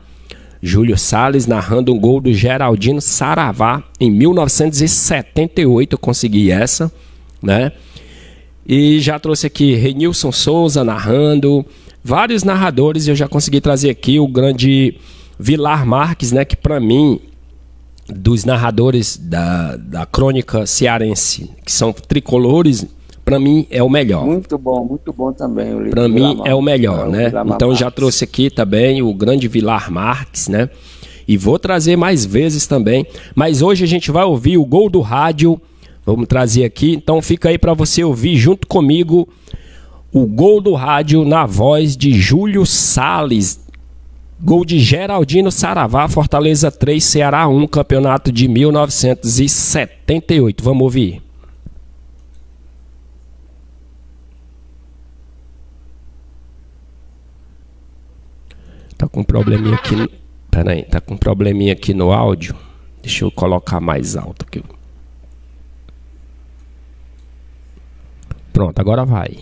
Júlio Salles narrando um gol do Geraldino Saravá em 1978, eu consegui essa, né? E já trouxe aqui Renilson Souza narrando, vários narradores eu já consegui trazer aqui, o grande Vilar Marques, né, que para mim, dos narradores da crônica cearense, que são tricolores, para mim é o melhor. Muito bom também. Para mim é o melhor, né? Então já trouxe aqui também o grande Vilar Marques, né? E vou trazer mais vezes também, mas hoje a gente vai ouvir o Gol do Rádio, vamos trazer aqui, então fica aí para você ouvir junto comigo o Gol do Rádio na voz de Júlio Salles. Gol de Geraldino Saravá, Fortaleza 3, Ceará 1, campeonato de 1978. Vamos ouvir. Tá com um probleminha aqui. Pera aí, tá com um probleminha aqui no áudio. Deixa eu colocar mais alto aqui. Pronto, agora vai.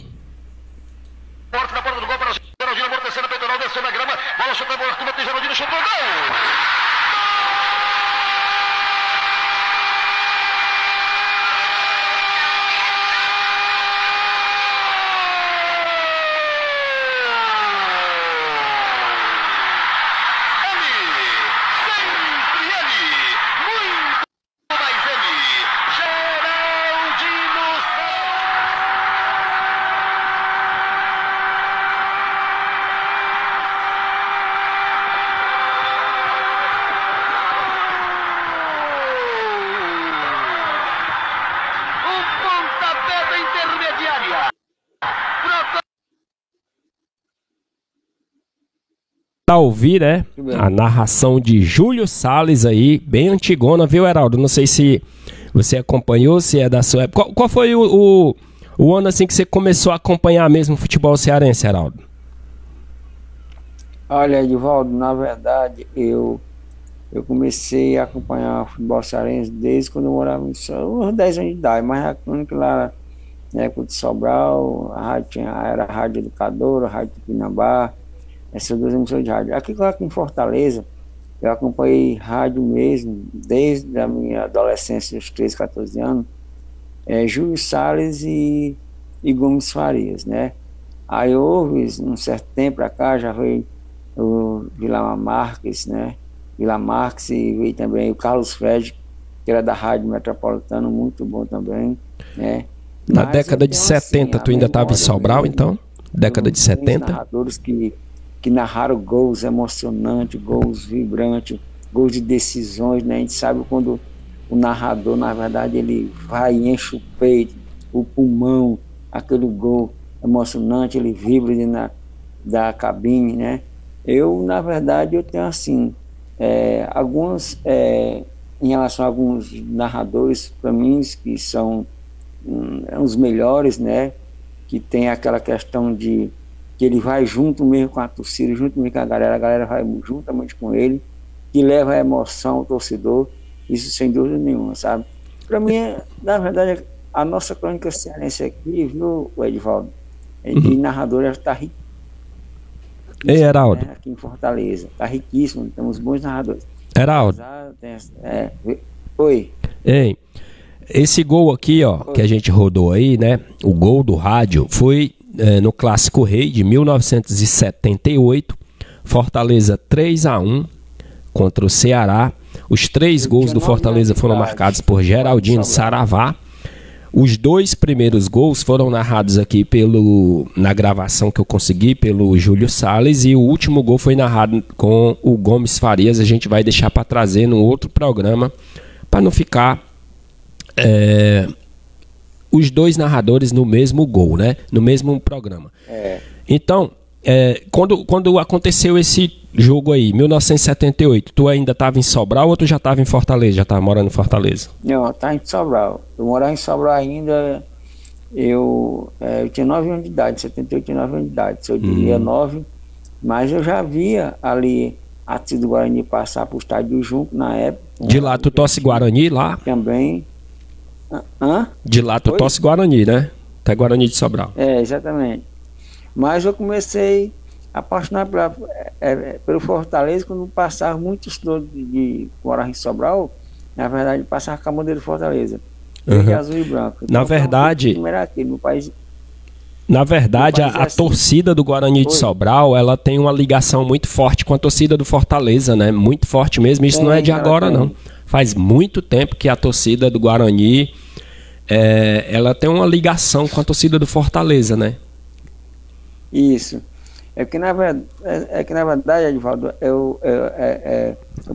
Pra ouvir, né? A narração de Júlio Salles aí, bem antigona, viu, Heraldo? Não sei se você acompanhou, se é da sua época. Qual foi o ano assim que você começou a acompanhar mesmo o futebol cearense, Heraldo? Olha, Edivaldo, na verdade, eu comecei a acompanhar o futebol cearense desde quando eu morava em uns 10 anos de idade, mas a crônica lá na época de Sobral, a rádio era a Rádio Educadora, a Rádio Tupinambá, essas duas emissoras de rádio. Aqui em Fortaleza, eu acompanhei rádio mesmo, desde a minha adolescência, os 13, 14 anos, Júlio Salles e Gomes Farias, né? Aí houve, um certo tempo pra cá, já veio o Vila Marques, né? Vila Marques, e veio também o Carlos Fred, que era da Rádio Metropolitana, muito bom também, né? Na década de 70, tu ainda estava em Sobral, então? Década de 70? Narradores que narraram gols emocionantes, gols vibrantes, gols de decisões, né? A gente sabe quando o narrador, na verdade, ele vai e enche o peito, o pulmão, aquele gol emocionante, ele vibra dentro da cabine, né? Eu, na verdade, eu tenho assim, alguns, em relação a alguns narradores, para mim, que são os melhores, né? Que tem aquela questão de que ele vai junto mesmo com a torcida, junto mesmo com a galera vai juntamente com ele, que leva a emoção ao torcedor, isso sem dúvida nenhuma, sabe? Para mim, na verdade, a nossa crônica cearense aqui, viu, Edivaldo, de narrador, está riquíssimo. Ei, Heraldo. Né, aqui em Fortaleza, está riquíssimo, temos bons narradores. Heraldo. Oi. Ei, esse gol aqui, ó, que a gente rodou aí, né, o gol do rádio, foi no Clássico Rei de 1978, Fortaleza 3-1 contra o Ceará. Os 3 gols do Fortaleza foram marcados por Geraldino Saravá. Os 2 primeiros gols foram narrados aqui na gravação que eu consegui pelo Júlio Salles, e o último gol foi narrado com o Gomes Farias. A gente vai deixar para trazer no outro programa, para não ficar os 2 narradores no mesmo gol, né? No mesmo programa. Então, quando aconteceu esse jogo aí, 1978, tu ainda estava em Sobral ou tu já estava em Fortaleza? Já estava morando em Fortaleza? Não, tá em Sobral. Eu morava em Sobral ainda, eu tinha 9 anos de idade, 78 tinha 9 anos de idade, se eu diria 9, mas eu já via ali a torcida do Guarani passar para o estádio do Junco na época. De lá tu torce Guarani lá? Também. De lá tu torce Guarani, né? Até Guarani de Sobral. Exatamente. Mas eu comecei a apaixonar pelo Fortaleza quando passava muitos estudos de morar em Sobral. Na verdade, passava com a bandeira de Fortaleza, verde, azul e branco. Então, na verdade, a torcida do Guarani de Sobral, ela tem uma ligação muito forte com a torcida do Fortaleza, né? Muito forte mesmo. Isso não é de agora, não. Faz muito tempo que a torcida do Guarani ela tem uma ligação com a torcida do Fortaleza, né? Isso. É que na verdade, Edivaldo, eu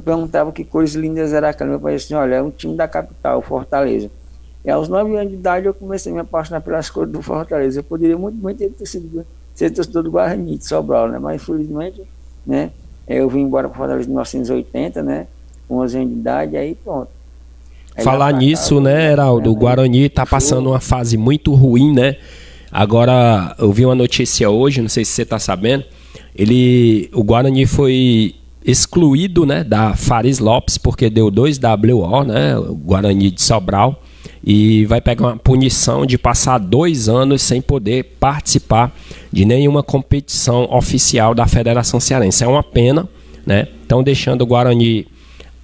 perguntava que cores lindas era aquela. Meu pai disse assim: olha, é um time da capital, Fortaleza. E aos 9 anos de idade eu comecei a me apaixonar pelas cores do Fortaleza. Eu poderia muito bem ser torcedor do Guarani de Sobral, né? Mas infelizmente, né, eu vim embora para Fortaleza em 1980, né? Com 11 anos de idade, aí pronto. Aí falar nisso, né, Heraldo, o Guarani está passando uma fase muito ruim, né? Agora, eu vi uma notícia hoje, não sei se você está sabendo, o Guarani foi excluído, né, da Fares Lopes, porque deu 2 WO, né, o Guarani de Sobral, e vai pegar uma punição de passar 2 anos sem poder participar de nenhuma competição oficial da Federação Cearense. É uma pena, né? Estão deixando o Guarani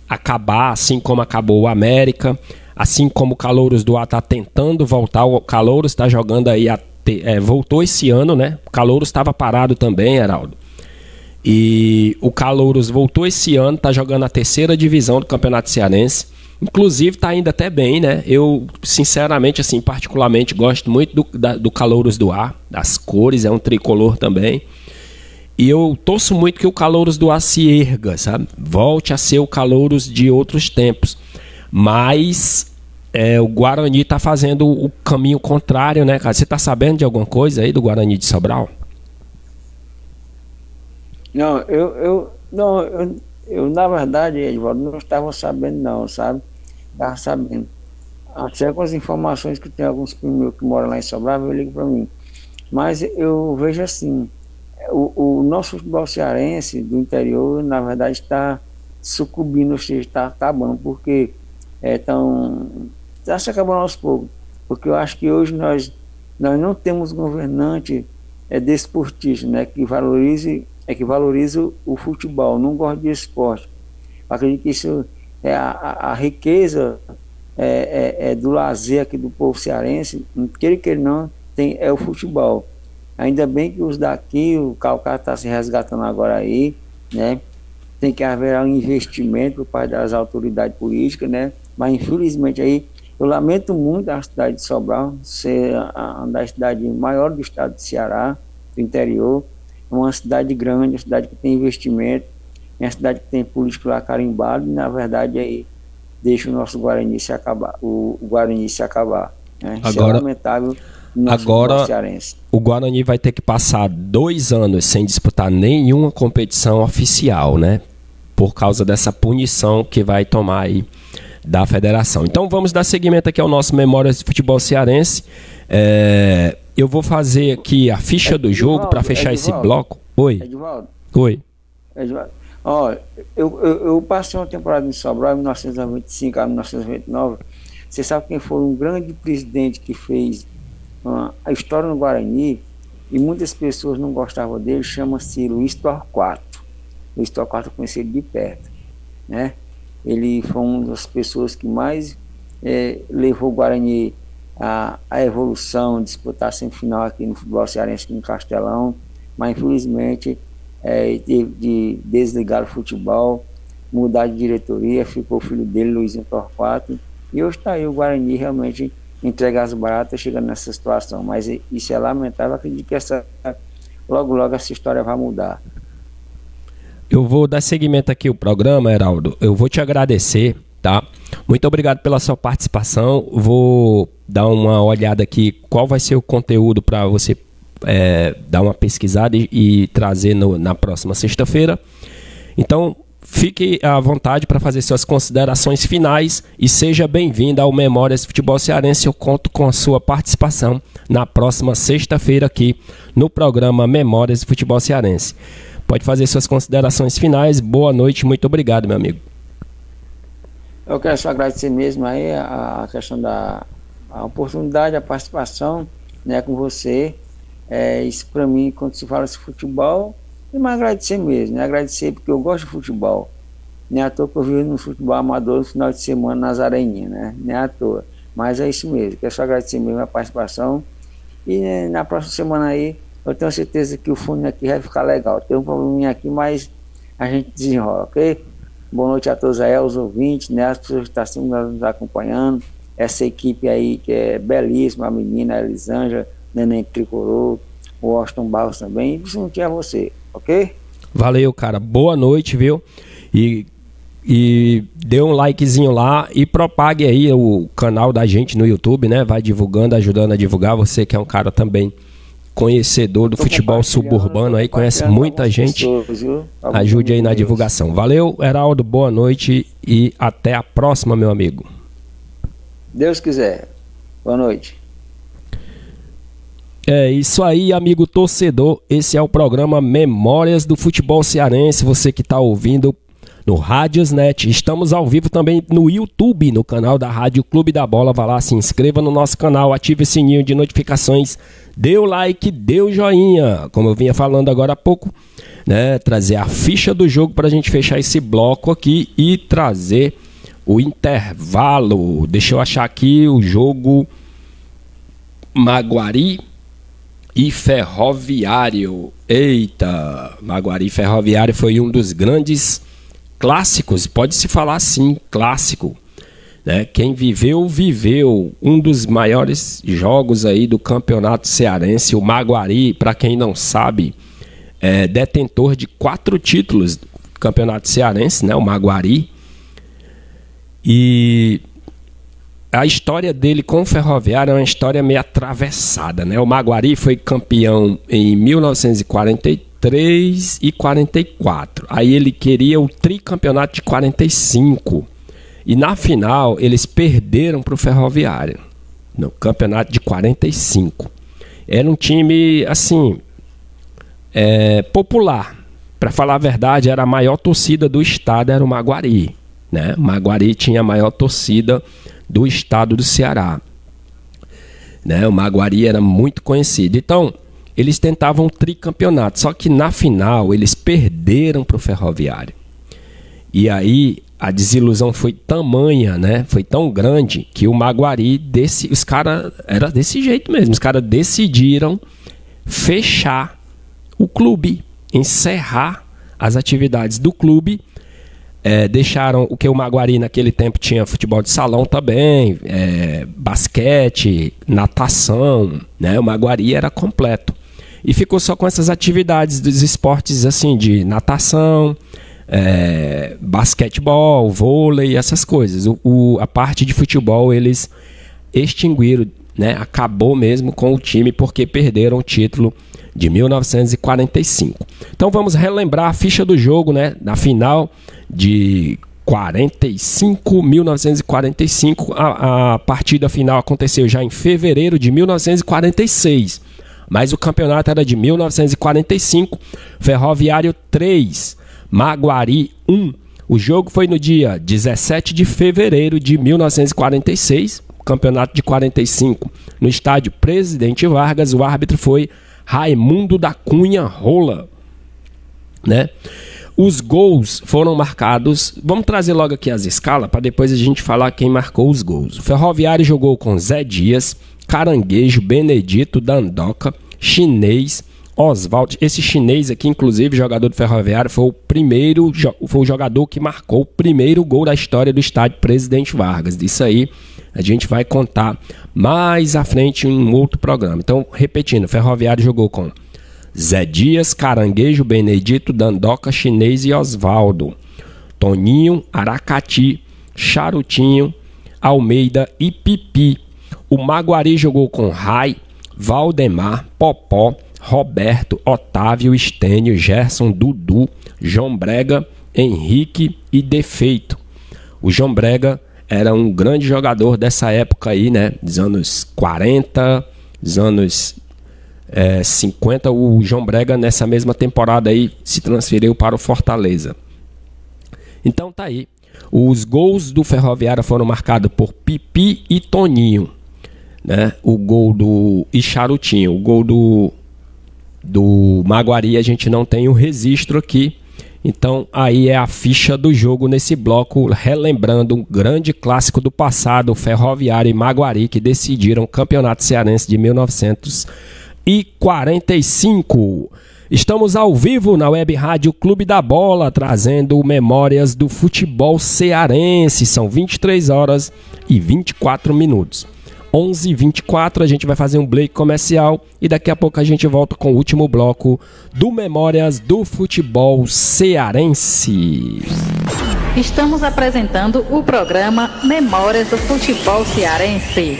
acabar, assim como acabou o América, assim como o Calouros do Ar está tentando voltar. O Calouros está jogando aí, voltou esse ano, né? O Calouros estava parado também, Heraldo. E o Calouros voltou esse ano, está jogando a 3ª divisão do Campeonato Cearense. Inclusive está indo até bem, né? Eu, sinceramente, assim, particularmente, gosto muito do Calouros do Ar, das cores, é um tricolor também. E eu torço muito que o Calouros do Ar se erga, sabe? Volte a ser o Calouros de outros tempos. Mas o Guarani está fazendo o caminho contrário, né, cara? Você está sabendo de alguma coisa aí do Guarani de Sobral? Não, eu na verdade, Edvaldo, não estava sabendo não, sabe? Estava sabendo. Até com as informações que tem alguns primos que moram lá em Sobral, eu ligo para mim. Mas eu vejo assim, o nosso futebol cearense do interior, na verdade, está sucumbindo, ou seja, está acabando, porque está se acabando aos poucos. Porque eu acho que hoje nós não temos governante desportista, né, que valorize o futebol, não gosta de esporte. Eu acredito que isso é a riqueza do lazer aqui do povo cearense, queira que ele não tem, é o futebol. Ainda bem que os daqui, o Calcaia está se resgatando agora aí, né? Tem que haver um investimento por parte das autoridades políticas, né? Mas infelizmente aí, eu lamento muito a cidade de Sobral ser uma das cidades maior do estado de Ceará, do interior. É uma cidade grande, uma cidade que tem investimento, é uma cidade que tem político lá carimbado, e na verdade aí deixa o nosso Guarani se acabar, o Guarani se acabar, né? Isso é lamentável no nosso futebol cearense. O Guarani vai ter que passar 2 anos sem disputar nenhuma competição oficial, né? Por causa dessa punição que vai tomar aí da federação. Então vamos dar seguimento aqui ao nosso Memórias de Futebol Cearense. Eu vou fazer aqui a ficha do jogo para fechar esse bloco. Oi. Edvaldo. Oi. Edvaldo. Olha, eu passei uma temporada em Sobral, em 1995 a 1999. Você sabe quem foi um grande presidente que fez a história no Guarani, e muitas pessoas não gostavam dele, chama-se Luiz Torquato. Luiz Torquato eu conheci ele de perto, né? Ele foi uma das pessoas que mais levou o Guarani a evolução, disputar semifinal aqui no futebol cearense, aqui no Castelão, mas infelizmente teve de desligar o futebol, mudar de diretoria, ficou o filho dele, Luizinho Torquato, e hoje está aí o Guarani realmente entregar as baratas, chegando nessa situação. Mas isso é lamentável, acredito que logo essa história vai mudar. Eu vou dar seguimento aqui ao programa, Heraldo. Eu vou te agradecer, tá? Muito obrigado pela sua participação. Vou dar uma olhada aqui qual vai ser o conteúdo para você dar uma pesquisada e trazer na próxima sexta-feira. Então, fique à vontade para fazer suas considerações finais e seja bem-vindo ao Memórias Futebol Cearense. Eu conto com a sua participação na próxima sexta-feira aqui no programa Memórias Futebol Cearense. Pode fazer suas considerações finais. Boa noite, muito obrigado, meu amigo. Eu quero só agradecer mesmo aí a questão da oportunidade, a participação, né, com você. Isso para mim, quando se fala de futebol, e mais agradecer mesmo, né? Agradecer porque eu gosto de futebol. Nem à toa que eu vi no futebol amador no final de semana nas areninhas, né? Nem à toa. Mas é isso mesmo, quero só agradecer mesmo a participação. E na próxima semana aí, eu tenho certeza que o fundo aqui vai ficar legal. Tem um probleminha aqui, mas a gente desenrola, ok? Boa noite a todos aí, aos ouvintes, né? As pessoas que estão sempre nos acompanhando. Essa equipe aí que é belíssima, a menina, a Elisângela, Neném Tricolor, o Austin Barros também. Isso não tinha você. Ok? Valeu, cara. Boa noite, viu? E dê um likezinho lá e propague aí o canal da gente no YouTube, né? Vai divulgando, ajudando a divulgar. Você que é um cara também conhecedor do futebol suburbano aí, conhece muita gente. Ajude aí na divulgação. Valeu, Heraldo. Boa noite e até a próxima, meu amigo. Deus quiser. Boa noite. É isso aí, amigo torcedor. Esse é o programa Memórias do Futebol Cearense. Você que está ouvindo no Rádiosnet. Estamos ao vivo também no YouTube, no canal da Rádio Clube da Bola. Vá lá, se inscreva no nosso canal, ative o sininho de notificações, dê o like, dê o joinha. Como eu vinha falando agora há pouco, né? Trazer a ficha do jogo para a gente fechar esse bloco aqui e trazer o intervalo. Deixa eu achar aqui o jogo Maguari e Ferroviário. Eita, Maguari e Ferroviário foi um dos grandes clássicos, pode-se falar assim, clássico, né? Quem viveu, viveu um dos maiores jogos aí do campeonato cearense. O Maguari, para quem não sabe, é detentor de 4 títulos do campeonato cearense, né? O Maguari. E a história dele com o Ferroviário é uma história meio atravessada, né? O Maguari foi campeão em 1943 e 44. Aí ele queria o tricampeonato de 45. E na final eles perderam para o Ferroviário no campeonato de 45. Era um time assim popular. Para falar a verdade, era a maior torcida do estado, era o Maguari, né? O Maguari tinha a maior torcida do estado do Ceará, né? O Maguari era muito conhecido. Então, eles tentavam o tricampeonato, só que na final eles perderam para o Ferroviário. E aí a desilusão foi tamanha, né? Foi tão grande que o Maguari, os caras, era desse jeito mesmo, os caras decidiram fechar o clube, encerrar as atividades do clube. Deixaram o que o Maguari naquele tempo tinha futebol de salão também, basquete, natação, né? O Maguari era completo. E ficou só com essas atividades dos esportes assim, de natação, basquetebol, vôlei, essas coisas. A parte de futebol eles extinguiram, né? Acabou mesmo com o time porque perderam o título de 1945. Então vamos relembrar a ficha do jogo, né? Na final de 1945, a partida final aconteceu já em fevereiro de 1946, mas o campeonato era de 1945. Ferroviário 3, Maguari 1. O jogo foi no dia 17 de fevereiro de 1946, campeonato de 45, no estádio Presidente Vargas. O árbitro foi Raimundo da Cunha Rola, né? Os gols foram marcados. Vamos trazer logo aqui as escalas para depois a gente falar quem marcou os gols. O Ferroviário jogou com Zé Dias, Caranguejo, Benedito, Dandoca, Chinês, Oswaldo. Esse Chinês aqui, inclusive, jogador do Ferroviário, foi o jogador que marcou o primeiro gol da história do estádio Presidente Vargas. Disso aí a gente vai contar mais à frente em um outro programa. Então, repetindo, o Ferroviário jogou com Zé Dias, Caranguejo, Benedito, Dandoca, Chinês e Oswaldo, Toninho, Aracati, Charutinho, Almeida e Pipi. O Maguari jogou com Rai, Valdemar, Popó, Roberto, Otávio, Estênio, Gerson, Dudu, João Brega, Henrique e Defeito. O João Brega era um grande jogador dessa época aí, né? Dos anos 40, dos anos 50. O João Brega, nessa mesma temporada aí, se transferiu para o Fortaleza. Então tá aí. Os gols do Ferroviário foram marcados por Pipi e Toninho, né? O gol do Charutinho. O gol do Maguari a gente não tem o registro aqui. Então aí é a ficha do jogo nesse bloco, relembrando um grande clássico do passado, Ferroviário e Maguari, que decidiram o Campeonato Cearense de 1945. Estamos ao vivo na Web Rádio Clube da Bola, trazendo memórias do futebol cearense. São 23 horas e 24 minutos. 11h24, a gente vai fazer um break comercial e daqui a pouco a gente volta com o último bloco do Memórias do Futebol Cearense. Estamos apresentando o programa Memórias do Futebol Cearense.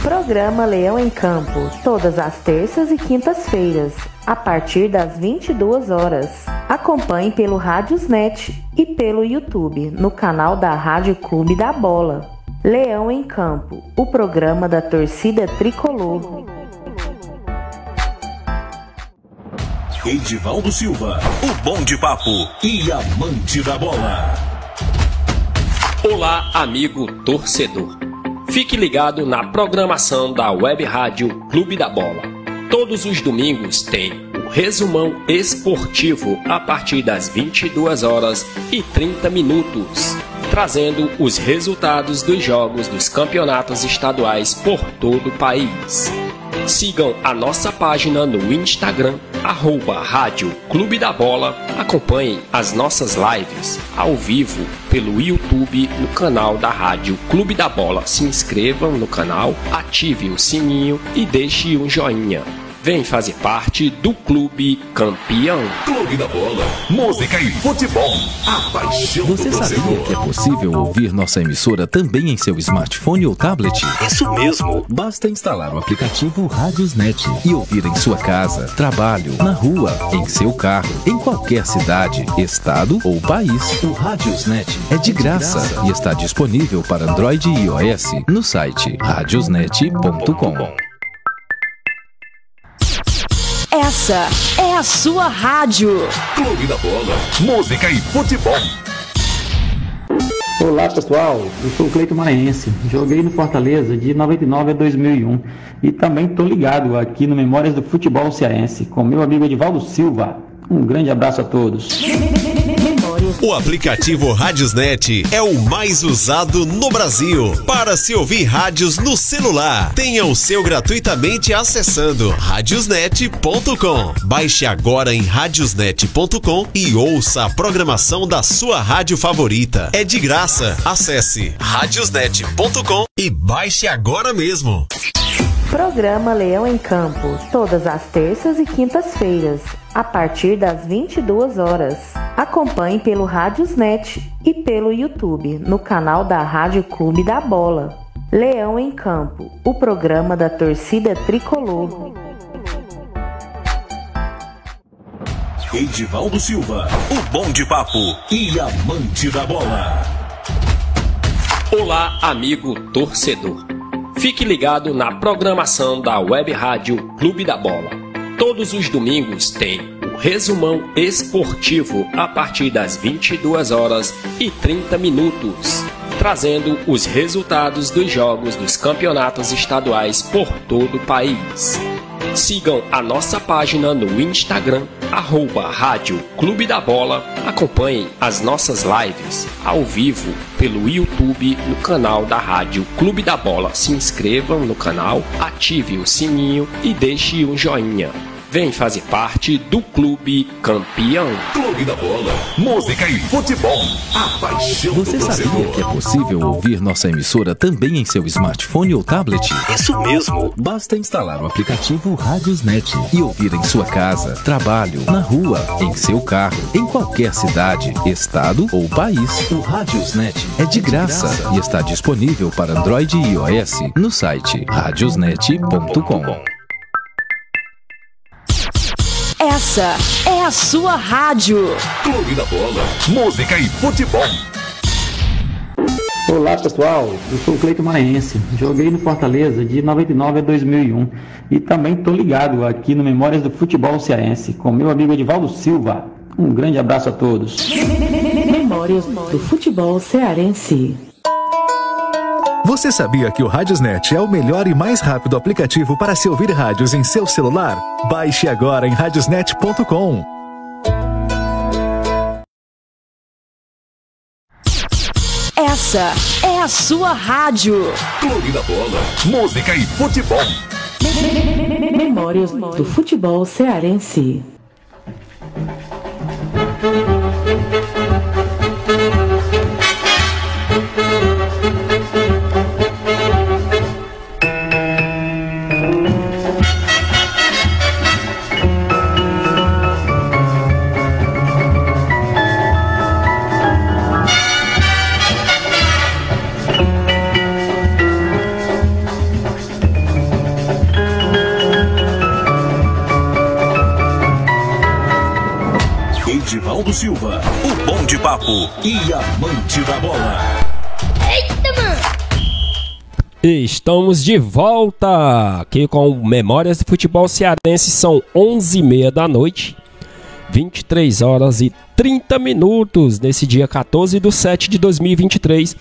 Programa Leão em Campo, todas as terças e quintas-feiras, a partir das 22 horas. Acompanhe pelo Rádiosnet e pelo YouTube, no canal da Rádio Clube da Bola. Leão em Campo, o programa da torcida tricolor. Edivaldo Silva, o bom de papo e amante da bola. Olá, amigo torcedor. Fique ligado na programação da Web Rádio Clube da Bola. Todos os domingos tem o resumão esportivo a partir das 22h30, trazendo os resultados dos jogos dos campeonatos estaduais por todo o país. Sigam a nossa página no Instagram, @Rádio Clube da Bola. Acompanhem as nossas lives ao vivo pelo YouTube no canal da Rádio Clube da Bola. Se inscrevam no canal, ative o sininho e deixe um joinha. Vem fazer parte do Clube Campeão. Clube da Bola, música e futebol. A paixão Você do sabia torcedor. que é possível ouvir nossa emissora também em seu smartphone ou tablet? Isso mesmo. Basta instalar o aplicativo Radiosnet e ouvir em sua casa, trabalho, na rua, em seu carro, em qualquer cidade, estado ou país. O Radiosnet é de graça e está disponível para Android e iOS no site radiosnet.com. Essa é a sua rádio. Clube da Bola, música e futebol. Olá pessoal, eu sou o Cleito Maranhense, joguei no Fortaleza de 99 a 2001 e também tô ligado aqui no Memórias do Futebol Cearense com meu amigo Edivaldo Silva. Um grande abraço a todos. O aplicativo Radiosnet é o mais usado no Brasil para se ouvir rádios no celular. Tenha o seu gratuitamente acessando radiosnet.com. Baixe agora em radiosnet.com e ouça a programação da sua rádio favorita. É de graça. Acesse radiosnet.com e baixe agora mesmo. Programa Leão em Campo, todas as terças e quintas-feiras, a partir das 22h. Acompanhe pelo Radiosnet e pelo YouTube, no canal da Rádio Clube da Bola. Leão em Campo, o programa da torcida tricolor. Edivaldo Silva, o bom de papo e amante da bola. Olá, amigo torcedor. Fique ligado na programação da Web Rádio Clube da Bola. Todos os domingos tem o resumão esportivo a partir das 22h30, trazendo os resultados dos jogos dos campeonatos estaduais por todo o país. Sigam a nossa página no Instagram, @Rádio Clube da Bola. Acompanhem as nossas lives ao vivo pelo YouTube no canal da Rádio Clube da Bola. Se inscrevam no canal, ative o sininho e deixe um joinha. Vem fazer parte do Clube Campeão. Clube da Bola, música e futebol. A paixão Você do sabia torcedor. que é possível ouvir nossa emissora também em seu smartphone ou tablet? Isso mesmo. Basta instalar o aplicativo Radiosnet e ouvir em sua casa, trabalho, na rua, em seu carro, em qualquer cidade, estado ou país. O Radiosnet é de graça e está disponível para Android e iOS no site radiosnet.com. Essa é a sua rádio. Clube da Bola, música e futebol. Olá pessoal, eu sou o Cleito Maranhense, joguei no Fortaleza de 99 a 2001 e também tô ligado aqui no Memórias do Futebol Cearense com meu amigo Edivaldo Silva. Um grande abraço a todos. Memórias do Futebol Cearense. Você sabia que o Radiosnet é o melhor e mais rápido aplicativo para se ouvir rádios em seu celular? Baixe agora em radiosnet.com. Essa é a sua rádio. Clube da Bola, música e futebol. Memórias do Futebol Cearense. Edivaldo Silva, o bom de papo e amante da bola. Eita, mano! Estamos de volta aqui com Memórias do Futebol Cearense. São 11h30 da noite, 23 horas e 30 minutos nesse dia 14/7 de 2023,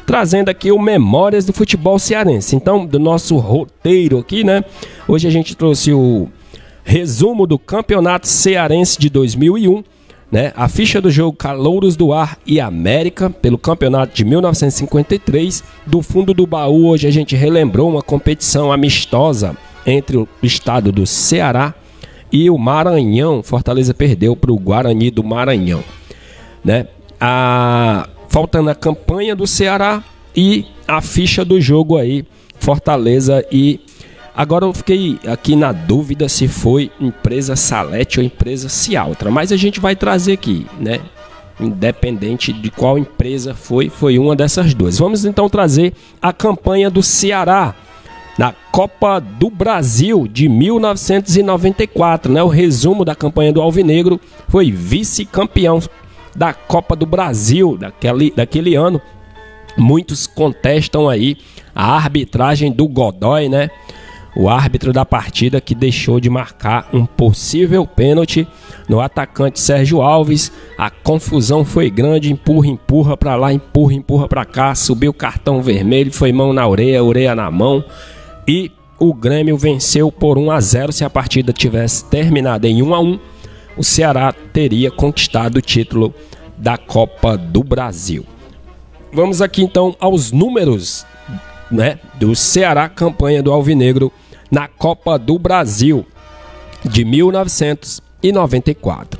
trazendo aqui o Memórias do Futebol Cearense. Então, do nosso roteiro aqui, né? Hoje a gente trouxe o resumo do Campeonato Cearense de 2001, né? A ficha do jogo Calouros do Ar e América pelo campeonato de 1953. Do fundo do baú, hoje a gente relembrou uma competição amistosa entre o estado do Ceará e o Maranhão. Fortaleza perdeu para o Guarani do Maranhão, né? Faltando a campanha do Ceará e a ficha do jogo aí, Fortaleza e... Agora eu fiquei aqui na dúvida se foi empresa Salete ou empresa Cialtra, mas a gente vai trazer aqui, né? Independente de qual empresa foi uma dessas duas. Vamos então trazer a campanha do Ceará na Copa do Brasil de 1994, né? O resumo da campanha do Alvinegro: foi vice-campeão da Copa do Brasil daquele ano. Muitos contestam aí a arbitragem do Godoy, né? O árbitro da partida que deixou de marcar um possível pênalti no atacante Sérgio Alves. A confusão foi grande, empurra para lá, empurra para cá, subiu o cartão vermelho, foi mão na orelha na mão, e o Grêmio venceu por 1-0. Se a partida tivesse terminado em 1-1, o Ceará teria conquistado o título da Copa do Brasil. Vamos aqui então aos números, né, do Ceará, campanha do Alvinegro na Copa do Brasil de 1994.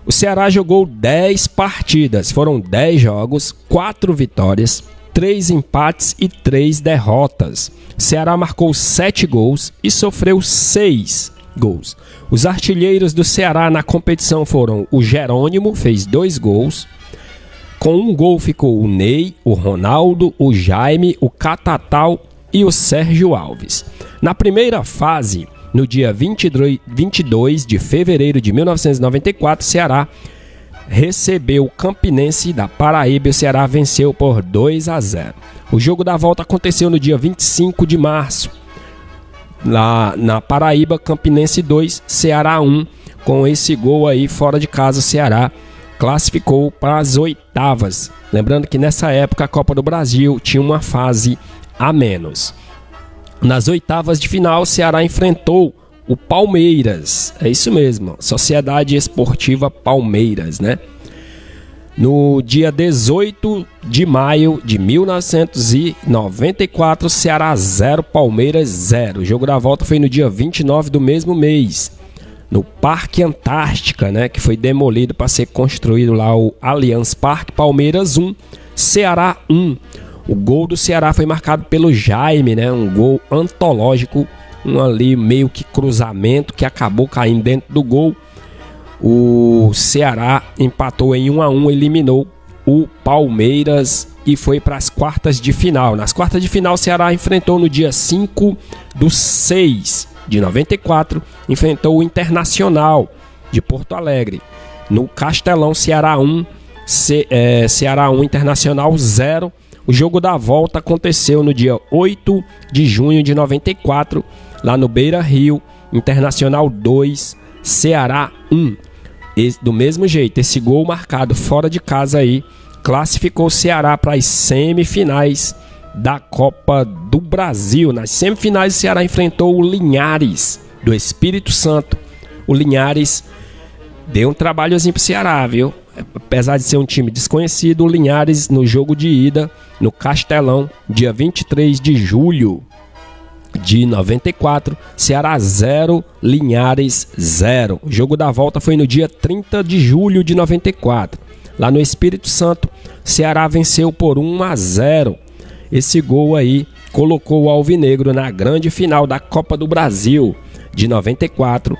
O Ceará jogou 10 partidas, foram 10 jogos, 4 vitórias, 3 empates e 3 derrotas. O Ceará marcou 7 gols e sofreu 6 gols. Os artilheiros do Ceará na competição foram o Jerônimo, fez 2 gols. Com 1 gol ficou o Ney, o Ronaldo, o Jaime, o Catatal e o Sérgio Alves. Na primeira fase, no dia 22 de fevereiro de 1994, o Ceará recebeu o Campinense da Paraíba e o Ceará venceu por 2-0. O jogo da volta aconteceu no dia 25 de março. Lá na Paraíba, Campinense 2, Ceará 1. Com esse gol aí fora de casa, o Ceará classificou para as oitavas. Lembrando que nessa época a Copa do Brasil tinha uma fase a menos. Nas oitavas de final, o Ceará enfrentou o Palmeiras. É isso mesmo, Sociedade Esportiva Palmeiras, né? No dia 18 de maio de 1994, Ceará 0, Palmeiras 0. O jogo da volta foi no dia 29 do mesmo mês, no Parque Antártica, né, que foi demolido para ser construído lá o Allianz Parque. Palmeiras 1, Ceará 1. O gol do Ceará foi marcado pelo Jaime, né, um gol antológico, um ali meio que cruzamento que acabou caindo dentro do gol. O Ceará empatou em 1-1, eliminou o Palmeiras e foi para as quartas de final. Nas quartas de final, o Ceará enfrentou no dia 5/6 de 94, enfrentou o Internacional de Porto Alegre. No Castelão, Ceará 1, Ceará 1, Internacional 0. O jogo da volta aconteceu no dia 8 de junho de 94, lá no Beira Rio. Internacional 2, Ceará 1. Do mesmo jeito, esse gol marcado fora de casa aí classificou o Ceará para as semifinais da Copa do Brasil. Nas semifinais, o Ceará enfrentou o Linhares do Espírito Santo. O Linhares deu um trabalhozinho pro Ceará, viu? Apesar de ser um time desconhecido, o Linhares, no jogo de ida no Castelão, dia 23 de julho de 94, Ceará 0, Linhares 0. O jogo da volta foi no dia 30 de julho de 94. Lá no Espírito Santo, Ceará venceu por 1-0. Esse gol aí colocou o Alvinegro na grande final da Copa do Brasil de 94.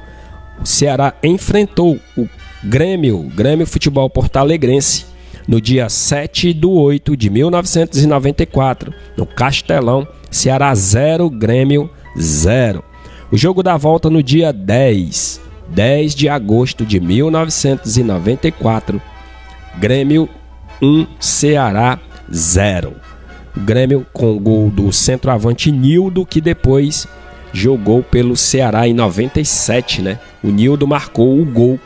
O Ceará enfrentou o Grêmio Futebol Porto-Alegrense no dia 7/8 de 1994, no Castelão. Ceará 0, Grêmio 0. O jogo da volta no dia 10 de agosto de 1994, Grêmio 1, Ceará 0. O Grêmio com o gol do centroavante Nildo, que depois jogou pelo Ceará em 97, né? O Nildo marcou o gol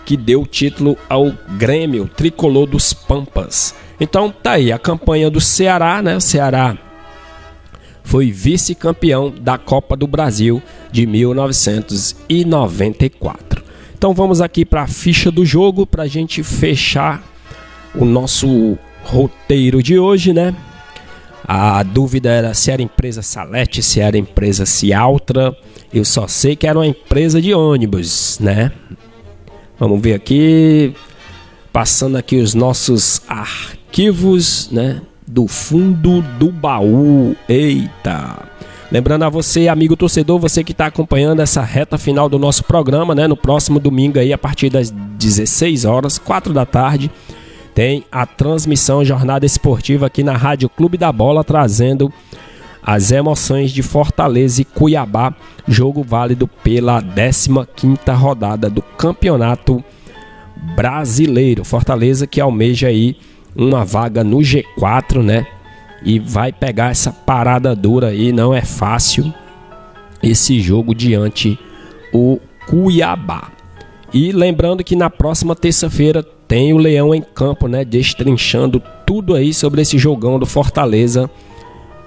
que deu o título ao Grêmio, tricolor dos Pampas. Então tá aí a campanha do Ceará, né? O Ceará foi vice-campeão da Copa do Brasil de 1994. Então vamos aqui para a ficha do jogo para a gente fechar o nosso roteiro de hoje, né? A dúvida era se era empresa Salete, se era empresa Cialtra. Eu só sei que era uma empresa de ônibus, né? Vamos ver aqui, passando aqui os nossos arquivos, né? Do fundo do baú. Eita! Lembrando a você, amigo torcedor, você que está acompanhando essa reta final do nosso programa, né? No próximo domingo aí, a partir das 16 horas, 4 da tarde, tem a transmissão Jornada Esportiva aqui na Rádio Clube da Bola, trazendo as emoções de Fortaleza e Cuiabá, jogo válido pela 15ª rodada do Campeonato Brasileiro. Fortaleza que almeja aí uma vaga no G4, né? E vai pegar essa parada dura aí, não é fácil esse jogo diante o Cuiabá. E lembrando que na próxima terça-feira tem o Leão em Campo, né? Destrinchando tudo aí sobre esse jogão do Fortaleza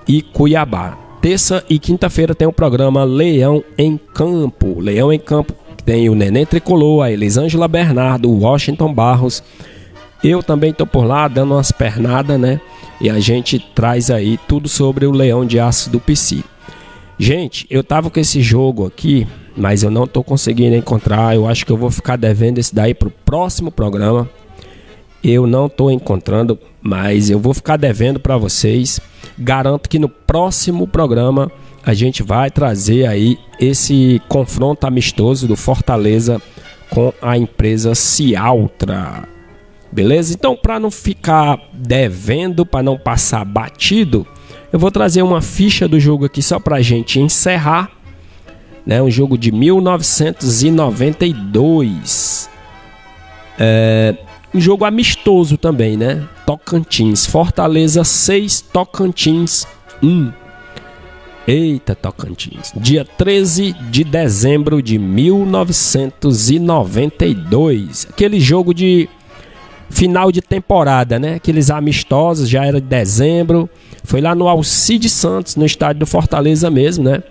e Cuiabá. Terça e quinta-feira tem o programa Leão em Campo. Leão em Campo tem o Neném Tricolor, a Elisângela Bernardo, o Washington Barros. Eu também tô por lá dando umas pernadas, né? E a gente traz aí tudo sobre o Leão de Aço do PC. Gente, eu tava com esse jogo aqui, mas eu não tô conseguindo encontrar. Eu acho que eu vou ficar devendo esse daí pro próximo programa. Eu não tô encontrando, mas eu vou ficar devendo para vocês. Garanto que no próximo programa a gente vai trazer aí esse confronto amistoso do Fortaleza com a empresa Cialtra. Beleza? Então, para não ficar devendo, para não passar batido, eu vou trazer uma ficha do jogo aqui só para a gente encerrar, né? Um jogo de 1992. Um jogo amistoso também, né? Tocantins. Fortaleza 6, Tocantins 1. Eita, Tocantins. Dia 13 de dezembro de 1992. Aquele jogo de final de temporada, né? Aqueles amistosos, já era de dezembro. Foi lá no Alcides Santos, no estádio do Fortaleza mesmo, né?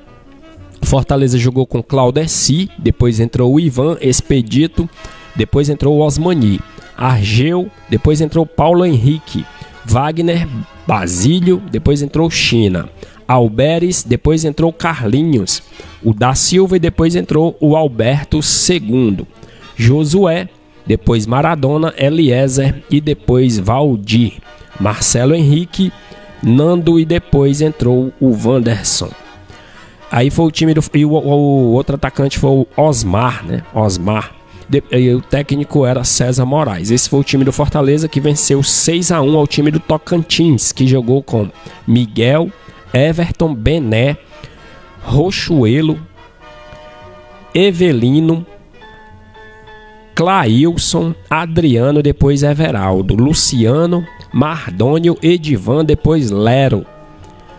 Fortaleza jogou com Claudeci, depois entrou o Ivan Expedito, depois entrou o Osmani, Argeu, depois entrou Paulo Henrique, Wagner, Basílio, depois entrou China, Alberes, depois entrou Carlinhos, o da Silva e depois entrou o Alberto II, Josué, depois Maradona, Eliezer e depois Valdir, Marcelo Henrique, Nando e depois entrou o Wanderson. Aí foi o time do... E o outro atacante foi o Osmar, né? Osmar. E o técnico era César Moraes. Esse foi o time do Fortaleza que venceu 6-1 ao time do Tocantins, que jogou com Miguel, Everton, Bené, Rochuelo, Evelino, Clailson, Adriano, depois Everaldo, Luciano, Mardônio, Edivan, depois Lero.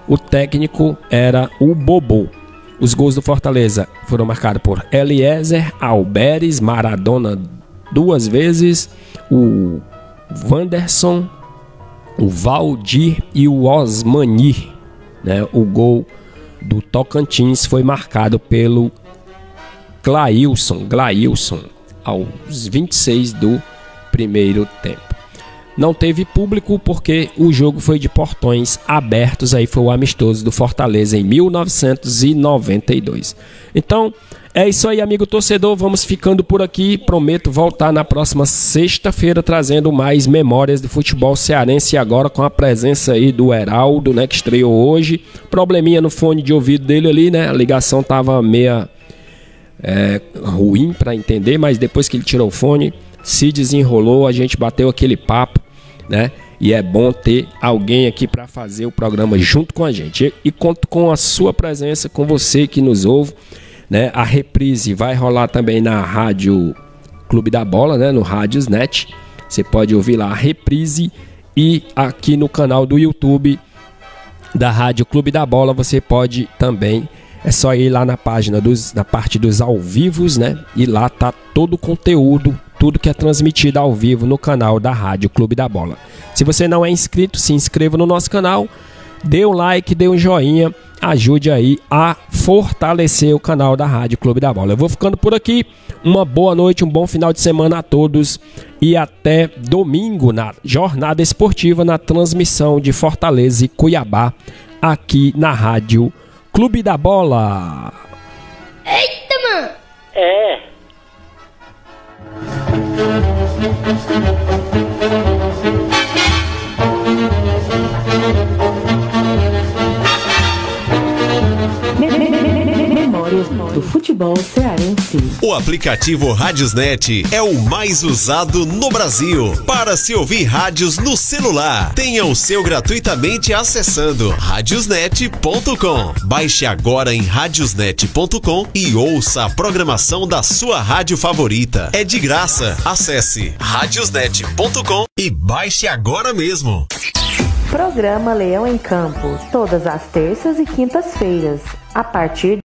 O técnico era o Bobô. Os gols do Fortaleza foram marcados por Eliezer, Alberes, Maradona 2 vezes, o Wanderson, o Valdir e o Osmani, né? O gol do Tocantins foi marcado pelo Glailson, aos 26 do primeiro tempo. Não teve público porque o jogo foi de portões abertos, aí foi o amistoso do Fortaleza em 1992. Então, é isso aí, amigo torcedor, vamos ficando por aqui. Prometo voltar na próxima sexta-feira trazendo mais memórias do futebol cearense, agora com a presença aí do Heraldo, né, que estreou hoje. Probleminha no fone de ouvido dele ali, né? A ligação tava meia ruim para entender, mas depois que ele tirou o fone, se desenrolou, a gente bateu aquele papo, né? E é bom ter alguém aqui para fazer o programa junto com a gente. E conto com a sua presença, com você que nos ouve, né? A reprise vai rolar também na Rádio Clube da Bola, né? No Rádios Net. Você pode ouvir lá a reprise e aqui no canal do YouTube da Rádio Clube da Bola, você pode também, é só ir lá na página na parte dos ao vivos, né? E lá tá todo o conteúdo, tudo que é transmitido ao vivo no canal da Rádio Clube da Bola. Se você não é inscrito, se inscreva no nosso canal, dê um like, dê um joinha, ajude aí a fortalecer o canal da Rádio Clube da Bola. Eu vou ficando por aqui, uma boa noite, um bom final de semana a todos e até domingo na Jornada Esportiva, na transmissão de Fortaleza e Cuiabá, aqui na Rádio Clube da Bola. Eita, mano! Memórias do futebol cearense. O aplicativo Radiosnet é o mais usado no Brasil para se ouvir rádios no celular. Tenha o seu gratuitamente acessando radiosnet.com. Baixe agora em radiosnet.com e ouça a programação da sua rádio favorita. É de graça. Acesse radiosnet.com e baixe agora mesmo. Programa Leão em Campo, todas as terças e quintas-feiras, a partir